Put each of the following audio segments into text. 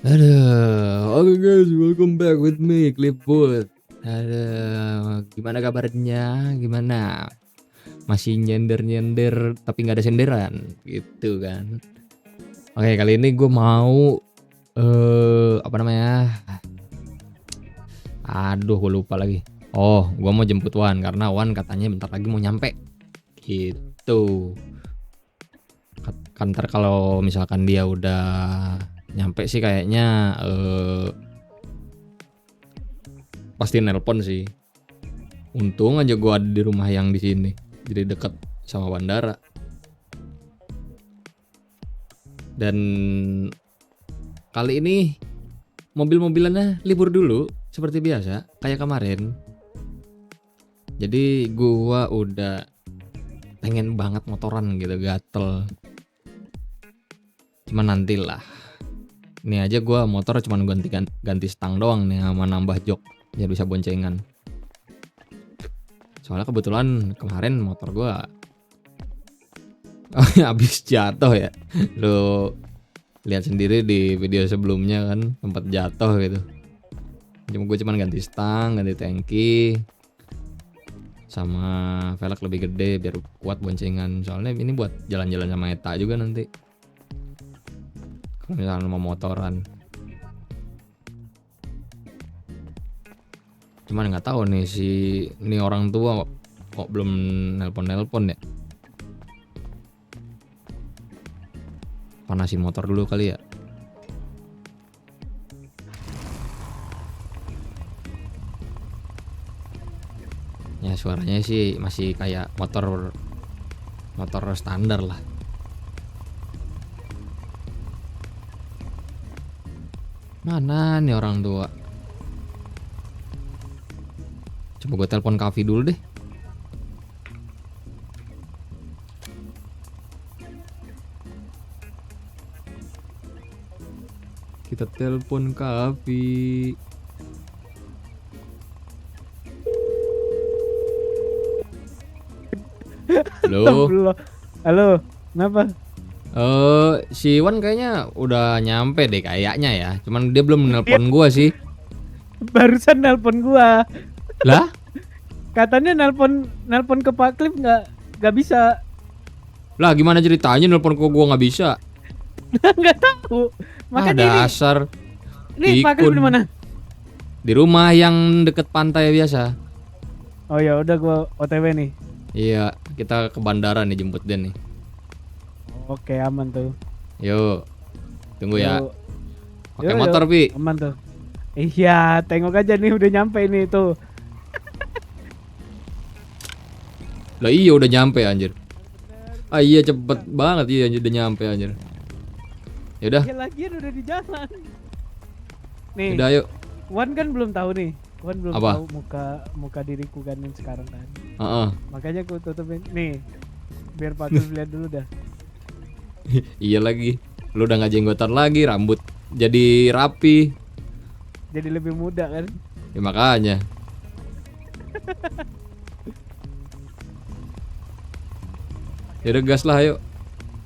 Aduh, oke guys, welcome back with me, Clipwood. Aduh, gimana kabarnya? Gimana? Masih nyender-nyender tapi nggak ada senderan, gitu kan? Oke, kali ini gue mau apa namanya? Aduh, gue lupa lagi. Oh, gue mau jemput Wan karena Wan katanya bentar lagi mau nyampe. Gitu. Kan ntar kalau misalkan dia udah nyampe sih kayaknya pasti nelpon sih. Untung aja gue ada di rumah yang di sini, jadi dekat sama bandara. Dan kali ini mobil-mobilannya libur dulu seperti biasa kayak kemarin. Jadi gue udah pengen banget motoran gitu, gatel. Cuman nantilah. Ini aja gue motor cuman ganti stang doang nih sama nambah jok biar bisa boncengan. Soalnya kebetulan kemarin motor gue habis jatuh ya. Lu lihat sendiri di video sebelumnya kan, sempat jatuh gitu. Gue cuman ganti stang, ganti tangki, sama velg lebih gede biar kuat boncengan. Soalnya ini buat jalan-jalan sama Eta juga nanti. Kalau misalnya mau motoran. Cuman nggak tahu nih ini orang tua kok belum nelpon ya. Panasin motor dulu kali ya. Ya suaranya sih masih kayak motor standar lah. Mana nih orang tua? Coba gue telepon Kavi dulu deh. Kita telepon Kavi. Halo. Halo, kenapa? Si Iwan kayaknya udah nyampe deh kayaknya ya. Cuman dia belum nelpon gua sih. Barusan nelpon gua. Lah? Katanya nelpon ke Pak Clip nggak bisa. Lah gimana ceritanya nelpon ke gua nggak bisa? Nggak tahu. Makanya Dasar. ini Pak Clip di mana? Di rumah yang deket pantai biasa. Oh ya udah gua OTW nih. Iya, kita ke bandara nih jemput dia nih. Oke, aman tuh. Yuk. Tunggu ya. Yuk. Pakai motor, Pi. Aman tuh. Iya, tengok aja nih udah nyampe ini tuh. Lah iya udah nyampe anjir. Ah iya cepet banget iya udah nyampe anjir. Yaudah. Ya lagian udah di jalan. Nih. Udah yuk. Wan kan belum tahu nih. Wan belum Apa? tahu muka diriku kan yang sekarang kan. Makanya aku tutupin nih. Biar Pak Clip lihat dulu dah. Iya lagi. Lu udah gak jenggotan lagi, rambut jadi rapi. Jadi lebih muda kan. Ya makanya. Yaudah gas lah ayo.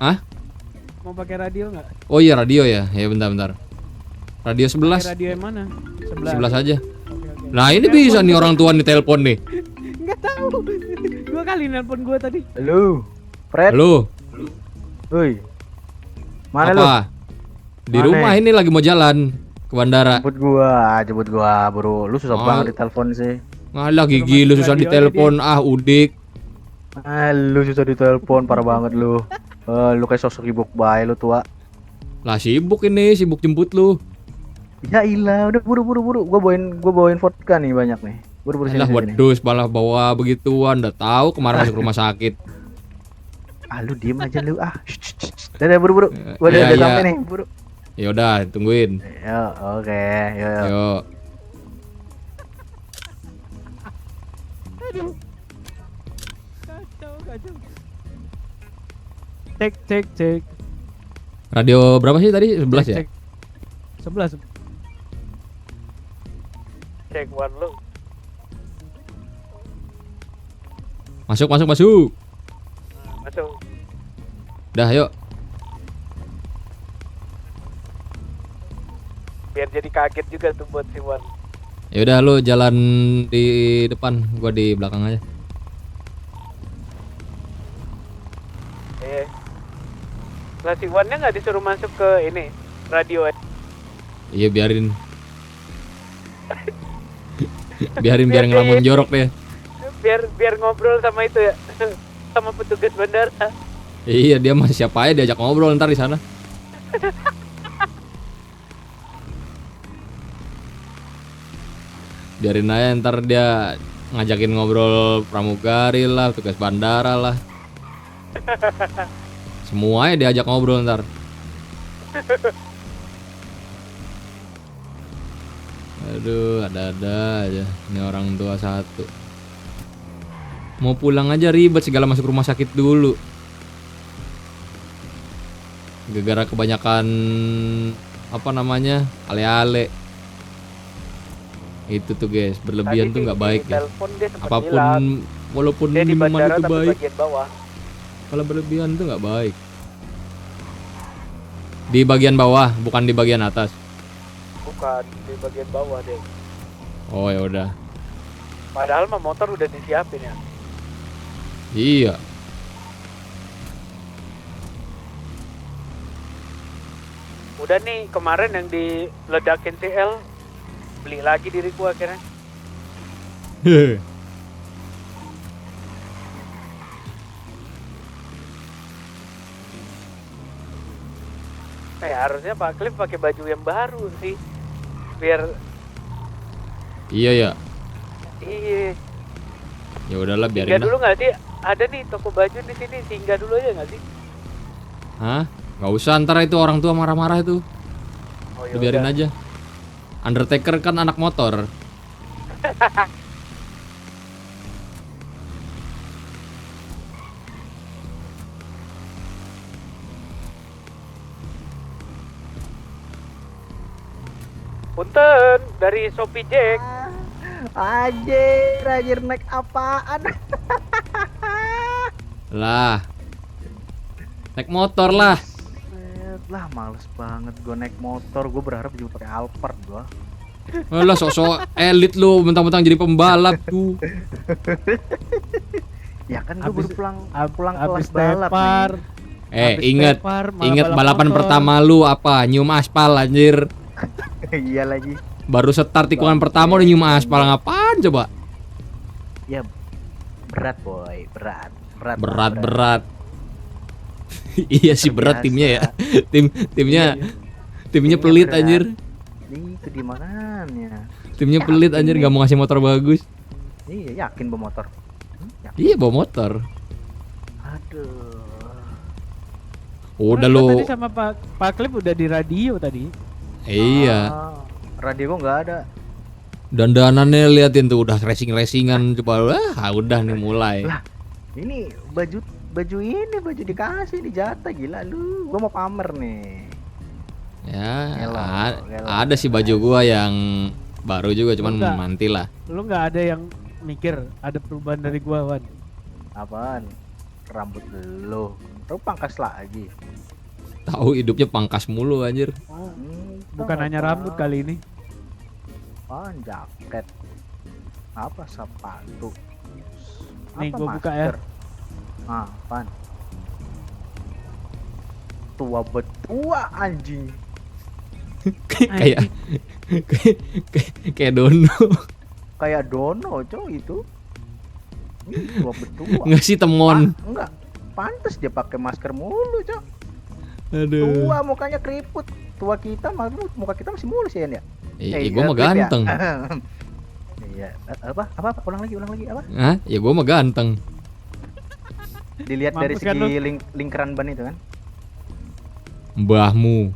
Hah? Mau pakai radio nggak? Oh iya radio ya. Ya bentar. Radio 11. Pakai radio yang mana? 11 aja. Oke. Nah ini bisa nih orang tua nih telepon nih. Nggak tahu. 2 kali nelpon gua tadi. Halo, Fred. Halo. Woi. Mana lu? Apa? Di Mana? rumah ini lagi mau jalan ke bandara. Jemput gua, bro. Lu susah banget ditelepon sih. Ngalah gigi lu susah ditelepon. Ah udik. Lu susah ditelepon, parah banget lu. Lu kayak sosok sibuk bae lu tua. Lah sibuk ini, sibuk jemput lu. Ya ilah, udah buru. Gua bawain vodka nih banyak nih. Buru Lah sini. wedus malah bawa begituan, udah tahu kemarin masuk rumah sakit. Ah, lu diem aja lu. Ah. Dadah buru. Gua Iya, udah iya. sampai nih, buru. Ya udah, tungguin. Ya, oke. Yo. Yuk. Aduh. Kacau. Cek. Radio berapa sih tadi? 11 ya? Cek. 11. Cek one lu. Masuk. Masuk. Dah yuk. Biar jadi kaget juga tuh buat si Wan. Ya udah lu jalan di depan, gua di belakang aja. Lah si Wannya nggak disuruh masuk ke ini radio. Iya biarin. biar ngelamun jorok deh. Biar ngobrol sama itu ya. Sama petugas bandara. Iya dia mah siapa aja diajak ngobrol ntar di sana. Biarin aja ntar dia ngajakin ngobrol pramugari lah, tugas bandara lah. Semuanya diajak ngobrol ntar. Aduh, ada-ada aja. Ini orang tua satu. Mau pulang aja ribet segala masuk rumah sakit dulu. Gara-gara kebanyakan apa namanya? Ale-ale. Itu tuh guys, berlebihan tuh nggak baik ya. Apapun walaupun dia di minuman bandara itu tapi baik, bagian bawah. kalau berlebihan tuh nggak baik. Di bagian bawah, bukan di bagian atas. Bukan di bagian bawah deh. Oh ya udah. Padahal mah motor udah disiapin ya. Iya. Udah nih kemarin yang diledakin CL beli lagi diriku akhirnya. Harusnya Pak Cliff pakai baju yang baru sih. Biar Iya ya. iya. Ya udahlah Singgah biarin dulu lah. nggak sih? Ada nih toko baju di sini, singgah dulu aja nggak sih? Hah? Nggak usah, ntar itu orang tua marah-marah itu. Oh, Lu biarin aja. Undertaker kan anak motor. Punten dari Shopee Jack. Anjir naik apaan? Lah. Naik motor lah. Lah males banget gue naik motor, gue berharap juga pakai Alphard gua. Lah sok-sok elit lu, mentang-mentang jadi pembalap tuh. Ya kan gue baru pulang Abis kelas balap tepar. Inget balapan pertama lu apa? Nyium aspal anjir. Iya lagi. Baru start tikungan pertama udah nyium aspal, ngapain coba? Ya berat boy, berat. Berat. Iya sih berat Biasa. timnya ya. Timnya pelit berat. anjir. Itu di mananya? Timnya pelit anjir, nggak mau ngasih motor bagus. Iya yakin bawa motor. Yakin. Iya bawa motor. Aduh. Udah Terus lu. tadi sama Pak Cliff udah di radio tadi. Iya. Radio gua nggak ada. Dandanannya liatin tuh udah racing-racingan coba. Wah, udah nih mulai. Lah, ini baju dikasih dijatah gila lu. Gua mau pamer nih. Ya, Gelo. ada sih baju gua yang baru juga cuman Enggak. mantil lah. Lu nggak ada yang mikir ada perubahan dari gua, Wan? Apaan? Rambut lu pangkas lagi. Tahu hidupnya pangkas mulu anjir. Bukan hanya rambut kali ini. Jaket. Apa sepatu? Nih, Apa gua buka ya. masker? Apaan? Tua betua anjing. kayak kayak Dono. Kayak Dono coy itu. Tua betua. Nggak sih temon. Enggak. Pantes dia pakai masker mulu coy. Aduh. Tua mukanya keriput. Tua kita muka kita masih mulus ya ya. Iya, gua mah ganteng. Iya. Apa? Ulang lagi apa? Hah? Ya gua mah ganteng. Dilihat dari Mampus kan segi lingkaran ban itu kan. Mbahmu.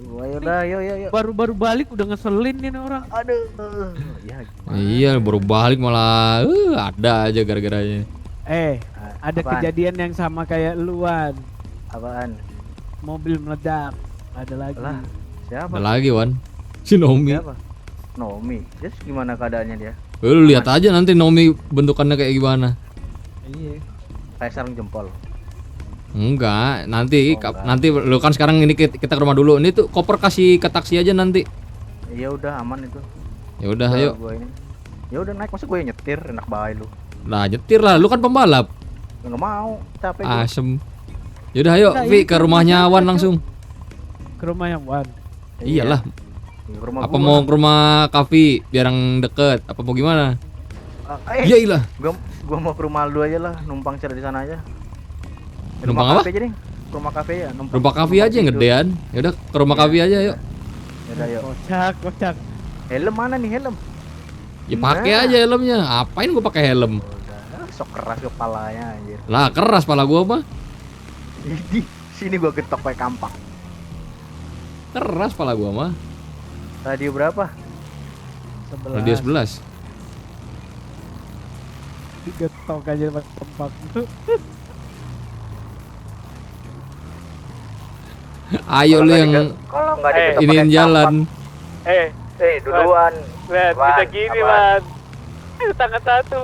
Yaudah, yuk. Baru balik udah ngeselin nih orang. Aduh. Ya, gimana? Iya, baru balik malah ada aja gara-garanya. Ada Apaan? kejadian yang sama kayak lu, Wan. Apaan? Mobil meledak. Ada lagi. Lah, siapa? Ada lagi, Wan. Si Nomi. Siapa? Nomi. Terus gimana keadaannya dia? Lu lihat aja nanti Nomi bentukannya kayak gimana. Iya. Kayak sarung jempol. Enggak, nanti Oh, enggak. nanti lu kan sekarang ini kita ke rumah dulu. Ini tuh koper kasih ke taksi aja nanti. Iya udah aman itu. Ya udah, ayo. Gua ini. Ya udah naik, masa gue yang nyetir, enak banget lu. Lah nyetir lah, lu kan pembalap. Enggak mau, capek gua. Asem. Yaudah ayo, Nah, Vi itu ke rumahnya rumahnya Wan Wan, langsung. Ke rumah yang Wan. Iyalah. Iya, ke rumah Apa gua. mau ke rumah Kavi biar yang deket? Apa mau gimana? Iya ilah. Gua mau ke rumah lu aja lah, numpang cerita di sana aja. Numpang rumah apa? kafe aja deh. Ke rumah kafe ya, numpang. Rumah Kavi aja yang tidur. gedean. Yaudah ke rumah Iya. Kavi aja yuk. Yaudah yuk. Kocak. Helm mana nih helm? Ya pakai Nah. aja helmnya. Apain gua pakai helm? Udah, sok keras kepalanya anjir. Lah keras pala gua mah. Di sini gua getok kayak kampak. Keras pala gua mah. Radio berapa? 11. Radio 11. Digetok aja pas tempat. Ayo lu yang Kalau nggak digetok iniin pakai jalan. duluan. Lihat, Wan, bisa gini, apa? Wan. Tangan satu.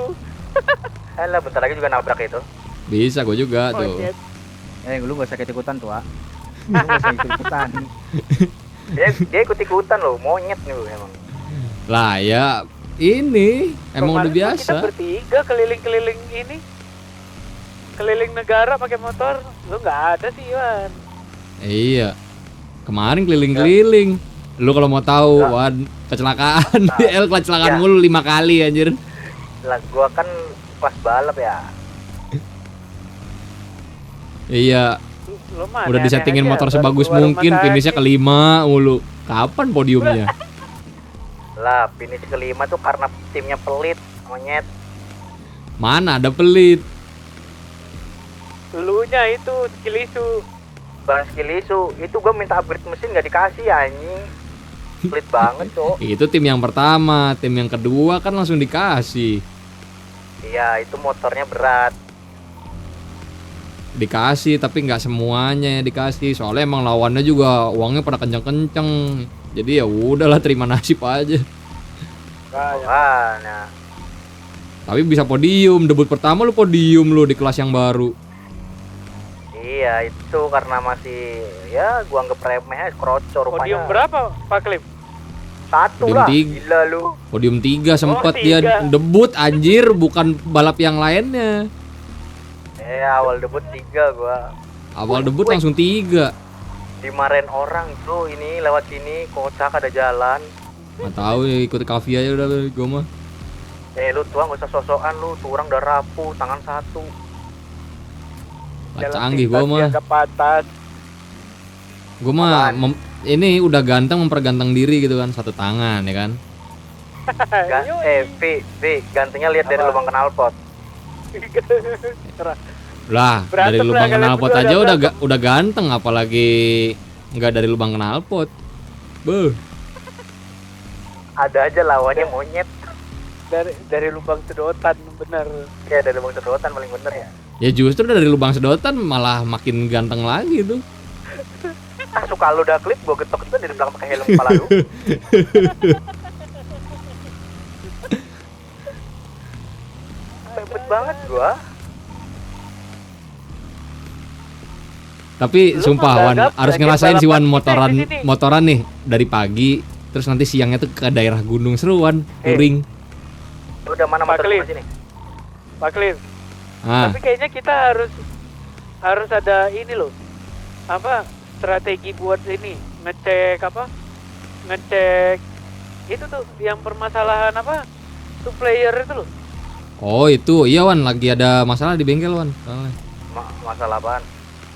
Lah bentar lagi juga nabrak itu. Bisa gua juga tuh. Monyet. Lu gak usah ikut-ikutan tuh, Lu gak usah ikut-ikutan. dia ikut-ikutan loh, monyet nih lu emang. Lah ya ini emang udah Kemarin Kita biasa. bertiga keliling-keliling ini. Keliling negara pakai motor. Lu nggak ada sih, Wan. Iya. Kemarin keliling-keliling. Lu kalau mau tahu, Wan, kecelakaan. El kecelakaan Ya. mulu 5 kali anjir. Lah gua kan pas balap ya. Iya, Lu mah udah aneh-aneh disettingin aja. motor Baru sebagus keluar rumah mungkin, finishnya sakit. kelima mulu. Kapan podiumnya? Lah finish kelima tuh karena timnya pelit, monyet. Mana ada pelit. Elunya itu skill isu. Bang skill isu, itu gua minta upgrade mesin gak dikasih anjing. Pelit banget tuh. Itu tim yang pertama, tim yang kedua kan langsung dikasih. Iya, itu motornya berat. Dikasih tapi nggak semuanya dikasih. Soalnya emang lawannya juga uangnya pada kenceng-kenceng. Jadi ya udahlah terima nasib aja. Makanya. Tapi bisa podium, debut pertama lu podium lu di kelas yang baru. Iya, itu karena masih ya gua anggap remeh, krocor rupanya. Podium berapa, Pak Klim? Satu Podium lah. tiga. Gila lu. Podium 3 sempet Oh, dia 3. debut anjir, bukan balap yang lainnya. Awal debut 3 gua. Awal debut langsung 3. Dimarahin orang tuh ini lewat sini kocak ada jalan. Nggak tahu ya, ikut Kavi aja udah gua mah. Lu tua gak usah sosokan lu, tuh orang udah rapuh, tangan satu. Lah, canggih gua mah. Dianggap pantas. Gua mah Apaan? ini udah ganteng memperganteng diri gitu kan, satu tangan ya kan. V, gantengnya lihat dari Apa? lubang knalpot. Lah, dari Berantem lubang lah, kalian knalpot berdua aja udah udah ganteng, apalagi nggak dari lubang knalpot. Beuh. Ada aja lawannya monyet. dari lubang sedotan, bener. Ya dari lubang sedotan paling bener ya. Ya justru dari lubang sedotan malah makin ganteng lagi tuh. Suka lu udah klip, gua getok itu dari belakang pakai helm kepala lu. Pepet banget gua. Tapi Lu sumpah mah Wan gagap, harus lagi ngerasain si Wan balapan kita ini. motoran nih dari pagi, terus nanti siangnya tuh ke daerah gunung seru Wan, touring. Lu udah mana motor Paklin. gua sini? Pak Klim. Ah, Tapi kayaknya kita harus ada ini loh. Apa strategi buat ini? Ngecek itu tuh yang permasalahan apa? Two player itu loh. oh itu iya Wan, lagi ada masalah di bengkel Wan. soalnya. Masalah apaan?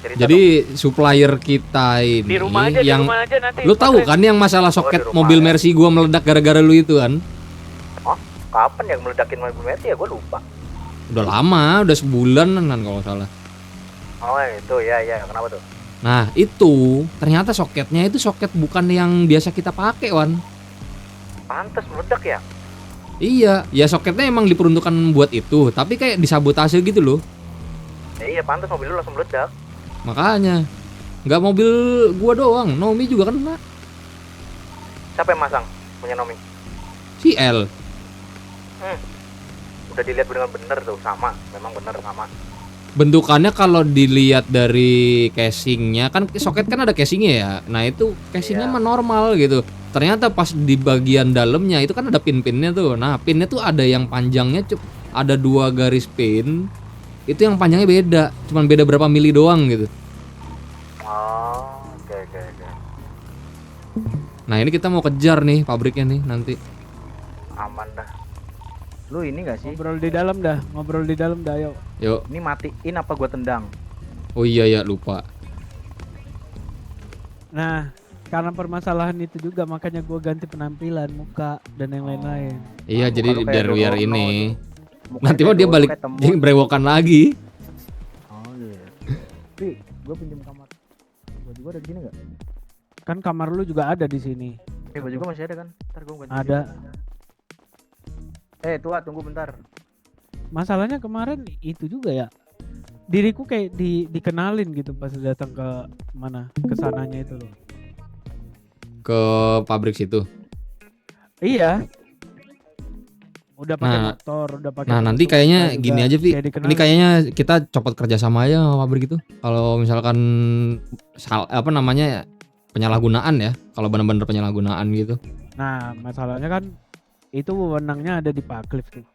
Cerita dong. Jadi supplier kita ini Di rumah aja, yang di rumah aja nanti. lu tahu Pak Klim. kan yang masalah soket di rumah mobil ya. Mercy gua meledak gara-gara lu itu kan? Kapan yang meledakin mobil Mercy ya gua lupa. Udah lama, udah sebulan kan kalau nggak salah. Oh itu ya kenapa tuh? Nah itu ternyata soketnya itu soket bukan yang biasa kita pakai Wan. Pantes meledak ya? Iya, ya soketnya emang diperuntukkan buat itu, tapi kayak disabotase gitu loh. Iya pantes mobil lu langsung meledak. Makanya nggak mobil gua doang, Nomi juga kena. Siapa yang masang punya Nomi? Si L. Udah dilihat dengan bener tuh, sama, memang bener sama. Bentukannya kalau dilihat dari casingnya kan, soket kan ada casingnya ya. Nah itu casingnya Iya. mah normal gitu. Ternyata pas di bagian dalamnya itu kan ada pin-pinnya tuh. Nah pinnya tuh ada yang panjangnya ada 2 garis pin. Itu yang panjangnya beda, cuman beda berapa mili doang gitu. Oh, oke. Nah ini kita mau kejar nih pabriknya nih nanti. Aman dah. Lu ini gak sih? Ngobrol di dalam dah, yuk. Yuk. Ini matiin apa gua tendang? Oh iya ya lupa. Nah, karena permasalahan itu juga makanya gua ganti penampilan, muka dan yang lain-lain. Iya jadi Kalau kayak biar Dono ini. Mukanya Nanti mau kayak dia Dono, balik kayak temut. jadi brewokan lagi. Oh iya. Tapi gua pinjam kamar. Gua juga ada di sini enggak? Kan kamar lu juga ada di sini. Baju gua masih ada kan? Ntar gua ganti. Ada. Tua, tunggu bentar. Masalahnya kemarin itu juga ya. Diriku kayak dikenalin gitu pas datang ke mana? Ke sananya itu loh. Ke pabrik situ. Iya. Udah pakai Nah, motor, udah pakai. Nah nanti motor, kayaknya juga gini aja Vi. kayak dikenalin. Ini kayaknya kita copot kerjasama aja sama pabrik itu. Kalau misalkan apa namanya penyalahgunaan ya. Kalau benar-benar penyalahgunaan gitu. Nah, masalahnya kan itu wewenangnya ada di Pak Cliff tuh.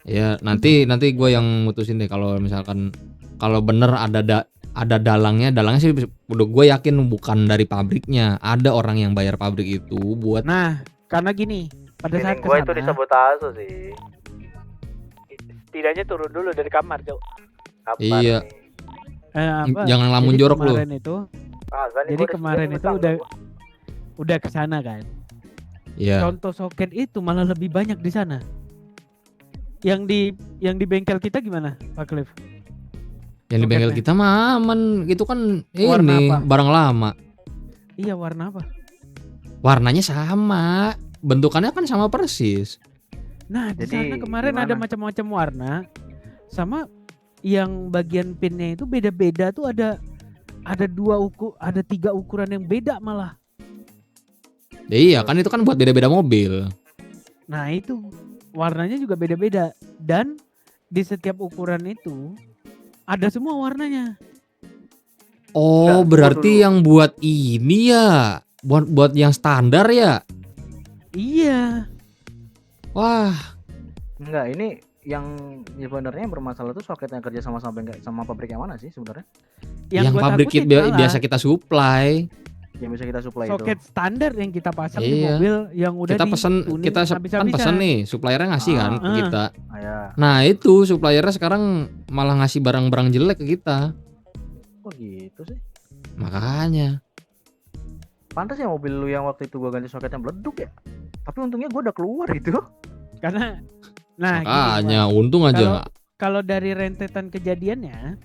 Ya nanti gue yang mutusin deh kalau misalkan kalau bener ada dalangnya sih udah gue yakin bukan dari pabriknya, ada orang yang bayar pabrik itu buat. Nah, karena gini, pada saat Feeling gua itu kesana, disabotase sih. Setidaknya turun dulu dari kamar, Cok. Kapan Iya. nih? Jangan lamun jadi jorok lu. kemarin itu, Kagak nih, jadi gua udah kemarin sediain itu utang. udah kesana kan. Iya. Contoh soket itu malah lebih banyak di sana. Yang di bengkel kita gimana, Pak Cliff? Yang di bengkel Soketnya. kita mah aman, itu kan Warna ini apa? barang lama. Iya, warna apa? Warnanya sama, bentukannya kan sama persis. Nah, di Jadi, sana kemarin ada gimana? macam-macam warna, sama yang bagian pinnya itu beda-beda tuh ada 3 ukuran yang beda malah. Ya iya kan itu kan buat beda-beda mobil. Nah itu warnanya juga beda-beda dan di setiap ukuran itu ada semua warnanya. Oh Enggak, berarti tunggu dulu. yang buat ini ya, buat yang standar ya. Iya. Wah Enggak, ini yang sebenarnya bermasalah tuh soket yang kerja sama pabrik yang mana sih sebenarnya? yang gua pabrik takutin malah biasa kita supply. Yang bisa kita supply soket itu. standar yang kita pasang di Iya. mobil yang udah Kita pesen dituning kita kan habis-habisan. pesen nih, suppliernya ngasih kan ke Ah. kita. Ah, ya. Nah itu suppliernya sekarang malah ngasih barang-barang jelek ke kita. Kok gitu sih? Makanya. Pantas ya mobil lu yang waktu itu gua ganti soketnya meleduk ya. Tapi untungnya gua udah keluar itu. Karena nah gini, Makanya Bang. untung aja. Kalau dari rentetan kejadiannya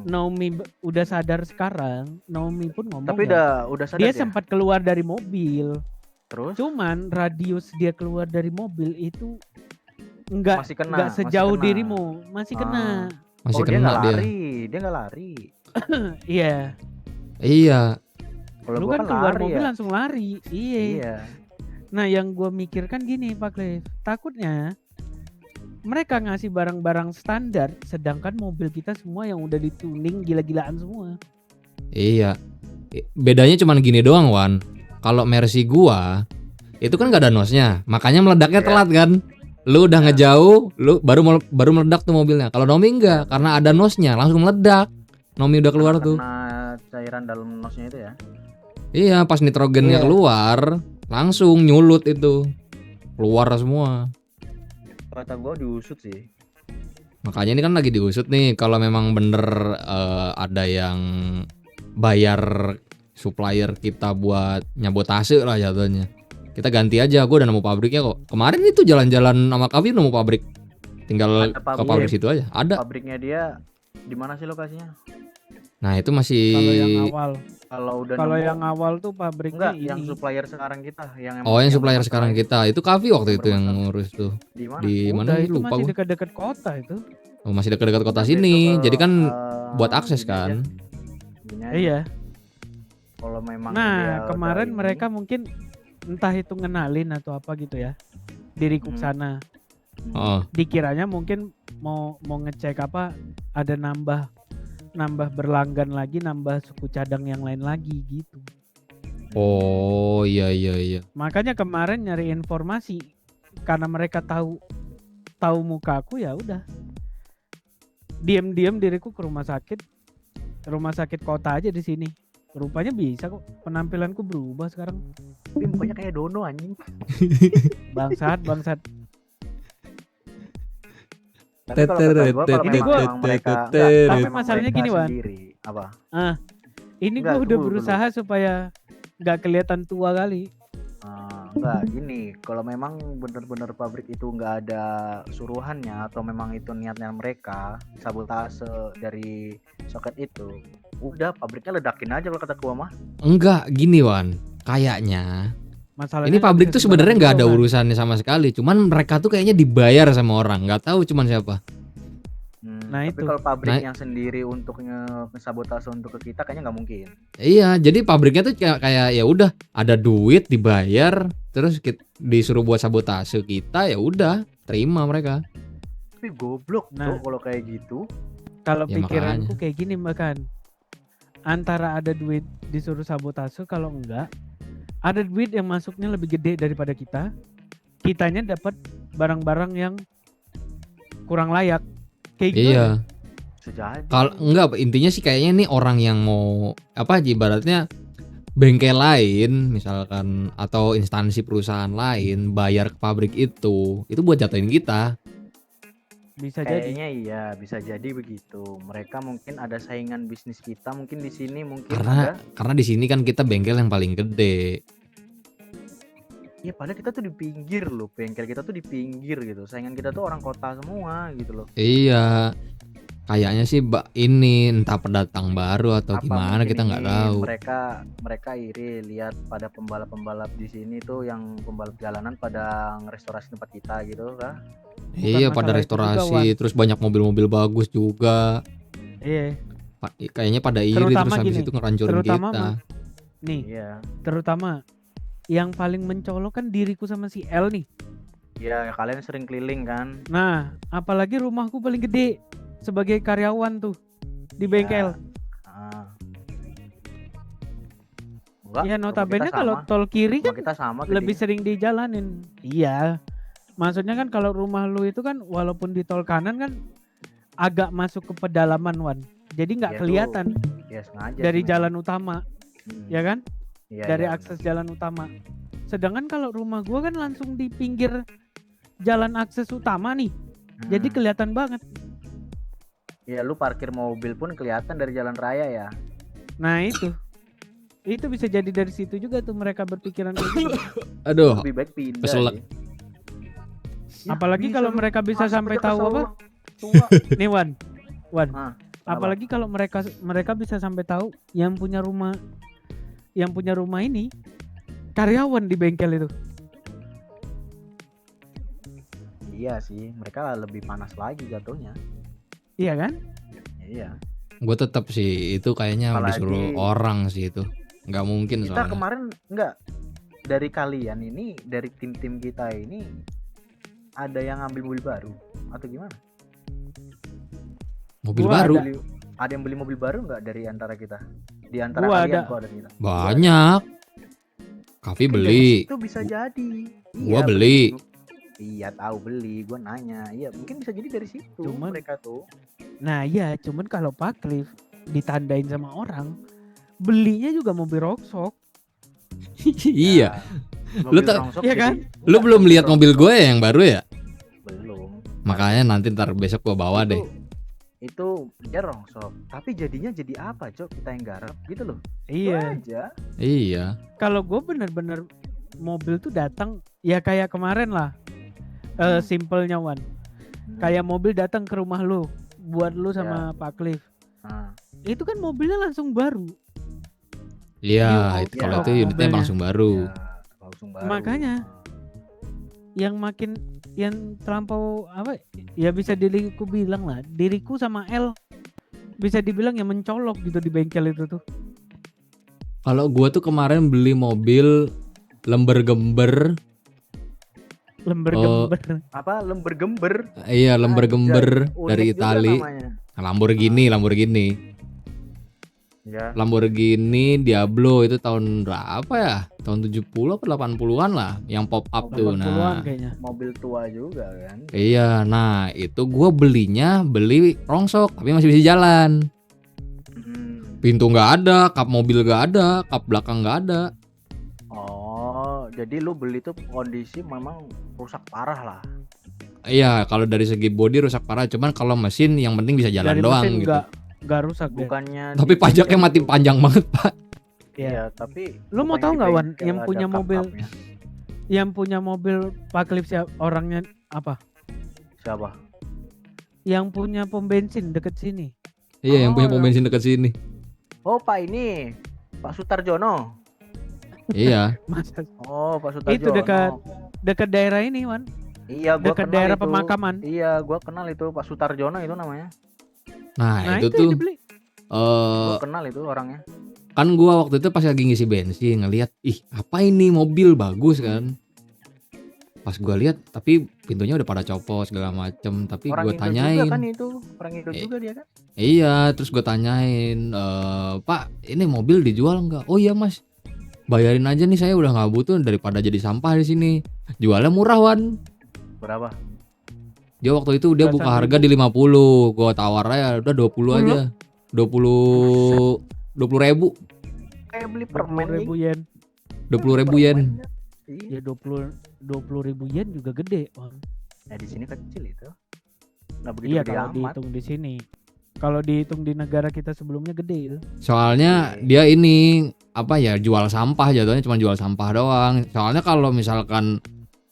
Naomi udah sadar sekarang, Naomi pun ngomong Tapi ya, udah sadar dia ya. sempat keluar dari mobil. Terus Cuman radius dia keluar dari mobil itu enggak masih kena. sejauh masih kena. dirimu, masih kena. Masih Oh, dia kena nggak dia. lari, dia nggak lari. Iya. Iya. Kalau Lu gua kan keluar lari mobil ya. langsung lari. Iya. Iya. Nah, yang gua mikirkan gini, Pak Cliff. Takutnya mereka ngasih barang-barang standar sedangkan mobil kita semua yang udah dituning gila-gilaan semua. Iya. Bedanya cuman gini doang Wan. Kalau Mercy gua itu kan gak ada nosnya, makanya meledaknya Iya. telat kan. Lu udah ngejauh, lu baru meledak tuh mobilnya. Kalau Nomi enggak, karena ada nosnya langsung meledak. Nomi udah keluar tuh. Kena cairan dalam nosnya itu ya. Iya, pas nitrogennya Iya. keluar, langsung nyulut itu. Keluar semua. Kata gua diusut sih. Makanya ini kan lagi diusut nih. Kalau memang bener ada yang bayar supplier kita buat nyabotase lah jatuhnya, kita ganti aja. Gue udah nemu pabriknya kok. Kemarin itu jalan-jalan sama Kavi nemu pabrik. Tinggal Ada ke pabrik. pabrik situ aja. Ada. Pabriknya dia di mana sih lokasinya? Nah itu masih. Kalau yang awal, Kalau udah kalau nemu- yang awal tuh pabriknya enggak, yang ini. supplier sekarang kita yang Oh yang supplier bermasalah sekarang kita. Itu Kavi waktu itu yang Bermasalah. ngurus tuh. di mana? Di mana Udah, sih, itu lupa masih gue. dekat-dekat kota itu. Oh, masih dekat-dekat kota Nanti sini. itu ke, Jadi kan buat eh, akses gini kan. aja. Gini aja. Iya. Kalau memang dia Nah, udah kemarin ini, mereka mungkin entah itu ngenalin atau apa gitu ya. Diriku Hmm. sana. Oh, Dikiranya mungkin mau ngecek apa, ada nambah berlanggan lagi, nambah suku cadang yang lain lagi gitu. oh iya iya iya. Makanya kemarin nyari informasi, karena mereka tahu muka aku, ya udah. Diam-diam diriku ke rumah sakit kota aja di sini. Rupanya bisa kok, penampilanku berubah sekarang. Tapi mukanya kayak Dono anjing. Bangsat. Tapi kalau kata gua, kalau Ini memang gua- emang mereka Tapi memang masalahnya mereka gini, Wan. sendiri, apa? Ini Enggak, gue udah tunggu. berusaha supaya nggak kelihatan tua kali. Enggak, gini, kalau memang benar-benar pabrik itu nggak ada suruhannya atau memang itu niatnya mereka sabotase dari soket itu, udah pabriknya ledakin aja kalau kata gua mah. Enggak, gini Wan. Kayaknya Masalahnya ini nggak pabrik bisa tuh sebenarnya nggak ada sembarangan juga, Wan. urusannya sama sekali. Cuman mereka tuh kayaknya dibayar sama orang. Nggak tahu cuman siapa. Nah, Tapi itu. kalau pabrik Nah, yang sendiri untuk nge-sabotase untuk ke kita kayaknya nggak mungkin. Iya, jadi pabriknya tuh kayak ya udah ada duit dibayar, terus disuruh buat sabotase kita, ya udah terima mereka. Tapi goblok Nah. tuh kalau kayak gitu. Kalau Ya, pikiranku makanya. kayak gini bahkan, antara ada duit disuruh sabotase, kalau enggak ada duit yang masuknya lebih gede daripada kitanya dapat barang-barang yang kurang layak. Kayak gitu Iya. aja. Sejadi. Kalau enggak, intinya sih kayaknya nih orang yang mau apa ibaratnya bengkel lain misalkan atau instansi perusahaan lain bayar ke pabrik itu buat jatuhin kita. Bisa jadi. Kayaknya iya, bisa jadi begitu. Mereka mungkin ada saingan bisnis kita, mungkin di sini mungkin ada. Karena di sini kan kita bengkel yang paling gede. Iya, padahal kita tuh di pinggir loh, bengkel kita tuh di pinggir gitu. Saingan kita tuh orang kota semua gitu loh. Iya. Kayaknya sih ini entah pendatang baru atau Apa gimana mungkin kita nggak ini tahu. mereka iri lihat pada pembalap-pembalap di sini tuh, yang pembalap jalanan pada ngerestorasi tempat kita gitu kah? Iya, pada masalah itu juga, restorasi, Wan. terus banyak mobil-mobil bagus juga. Iya. Kayaknya pada iri Terutama terus habis gini, itu ngerancurin terutama kita. Nih, Iya. terutama yang paling mencolok kan diriku sama si L nih. Iya, kalian sering keliling kan? Nah, apalagi rumahku paling gede sebagai karyawan tuh di bengkel. Ah. Enggak, Ya rumah notabene kita kalau sama. tol kiri Rumah kan kita sama lebih gede. sering dijalanin. Iya. Maksudnya kan kalau rumah lu itu kan walaupun di tol kanan kan agak masuk ke pedalaman, Wan. Jadi nggak Iya, kelihatan Ya sengaja dari sih jalan memang. utama, Hmm. ya kan? Iya, Dari iya, akses jalan utama. Sedangkan kalau rumah gua kan langsung di pinggir jalan akses utama nih. benar. Jadi kelihatan banget. Ya lu parkir mobil pun kelihatan dari jalan raya ya. Nah, itu bisa jadi dari situ juga tuh mereka berpikiran kayak gitu. Aduh, Lebih baik pindah. keselak. sih. Ya, Apalagi bisa kalau lu mereka bisa masuk sampai aja tahu kesel apa? lu. Tua. Nih Wan. Kenapa? Apalagi kalau mereka bisa sampai tahu yang punya rumah ini karyawan di bengkel itu. Iya sih, mereka lebih panas lagi jatuhnya. Iya kan? Iya. gue tetap sih itu kayaknya Apalagi- disuruh orang sih itu. Nggak mungkin Kita soalnya. kemarin enggak, dari kalian ini, dari tim-tim kita ini ada yang ngambil mobil baru atau gimana? Mobil Gua baru Ada yang beli mobil baru nggak dari antara kita? Di antara Gua kalian ada. kok ada kita. banyak. Kavi beli. Itu bisa jadi. Gua beli. Iya, tahu beli. Gua nanya. Iya, mungkin bisa jadi dari situ Cuman- mereka tuh. Nah, iya, cuman kalau Pak Cliff ditandain sama orang, belinya juga mobil rongsok. Iya. Nah, Lu mobil tau- rongsok Iya jadi- kan? Lu Enggak, belum lihat rongsok mobil gue yang baru ya? belum. Makanya nanti ntar besok gue bawa deh. Itu dia rongsok, tapi jadinya jadi apa, Cok? Kita yang garap gitu loh. Iya. Itu aja. Iya. Kalau gue bener-bener mobil tuh datang ya kayak kemarin lah. Simpelnya Wan. Kayak mobil datang ke rumah lu, buat lu sama Pak Cliff. Nah, Itu kan mobilnya langsung baru. Iya, Iya, itu kalau iya. itu unitnya Mobilnya. langsung baru. ya, langsung baru. Makanya. Yang terlampau apa ya, bisa diriku bilang lah, diriku sama L bisa dibilang yang mencolok gitu di bengkel itu tuh. Kalau gue tuh kemarin beli mobil lember-gember Lember-gember. Apa lember-gember. Iya, lember-gember Unik dari juga Itali. namanya. Lamborghini. Ya. Lamborghini Diablo itu tahun berapa ya? Tahun 70 apa 80-an lah yang pop up tuh. 80-an Nah, kayaknya. Mobil tua juga kan. iya, nah itu gua beli rongsok tapi masih bisa jalan. Pintu nggak ada, kap mobil nggak ada, kap belakang nggak ada. Oh, jadi lu beli tuh kondisi memang rusak parah lah. Iya, kalau dari segi body rusak parah, cuman kalau mesin yang penting bisa jalan Dari doang mesin gitu. nggak rusak deh. Bukannya Tapi di pajaknya bengkel mati itu- panjang banget, Pak. Iya, tapi Lu mau bukannya tahu di nggak, Wan, bengkel yang ada punya mobil kap-kapnya. Yang punya mobil Paklip orangnya apa? Siapa? Yang punya pom bensin deket sini. Iya, yang punya pom yang- bensin dekat sini. Oh, Pak ini. Pak Sutarjono. Iya. Masa Oh, Pak Sutarjono. Itu dekat daerah ini, Wan. Iya, gua Dekat kenal daerah itu. pemakaman. Iya, gua kenal itu Pak Sutarjono itu namanya. Nah, Nah, itu itu tuh yang dibeli. Gua kenal itu orangnya. kan gua waktu itu pas lagi ngisi bensin ngelihat, ih, apa ini mobil bagus kan. Pas gua lihat tapi pintunya udah pada copot segala macem, tapi Orang gua Indo tanyain. juga kan itu. Orang Indo Eh, juga dia kan. Iya, terus gue tanyain, Pak, ini mobil dijual nggak? Oh iya Mas, bayarin aja nih, saya udah nggak butuh daripada jadi sampah di sini. Jualnya murah, Wan. Berapa? Dia waktu itu dia buka Belasan harga di 50, gue tawar aja udah 20 aja. 20 ribu, Kayak beli permen 20.000 yen. 20.000 yen. Iya. Ya 20.000 yen juga gede, Wan. Nah, di sini kecil itu. Nggak begitu Iya gede kalau amat. dihitung di sini. Kalau dihitung di negara kita sebelumnya gede itu. Soalnya dia ini apa ya, jual sampah, jatuhnya cuma jual sampah doang. Soalnya kalau misalkan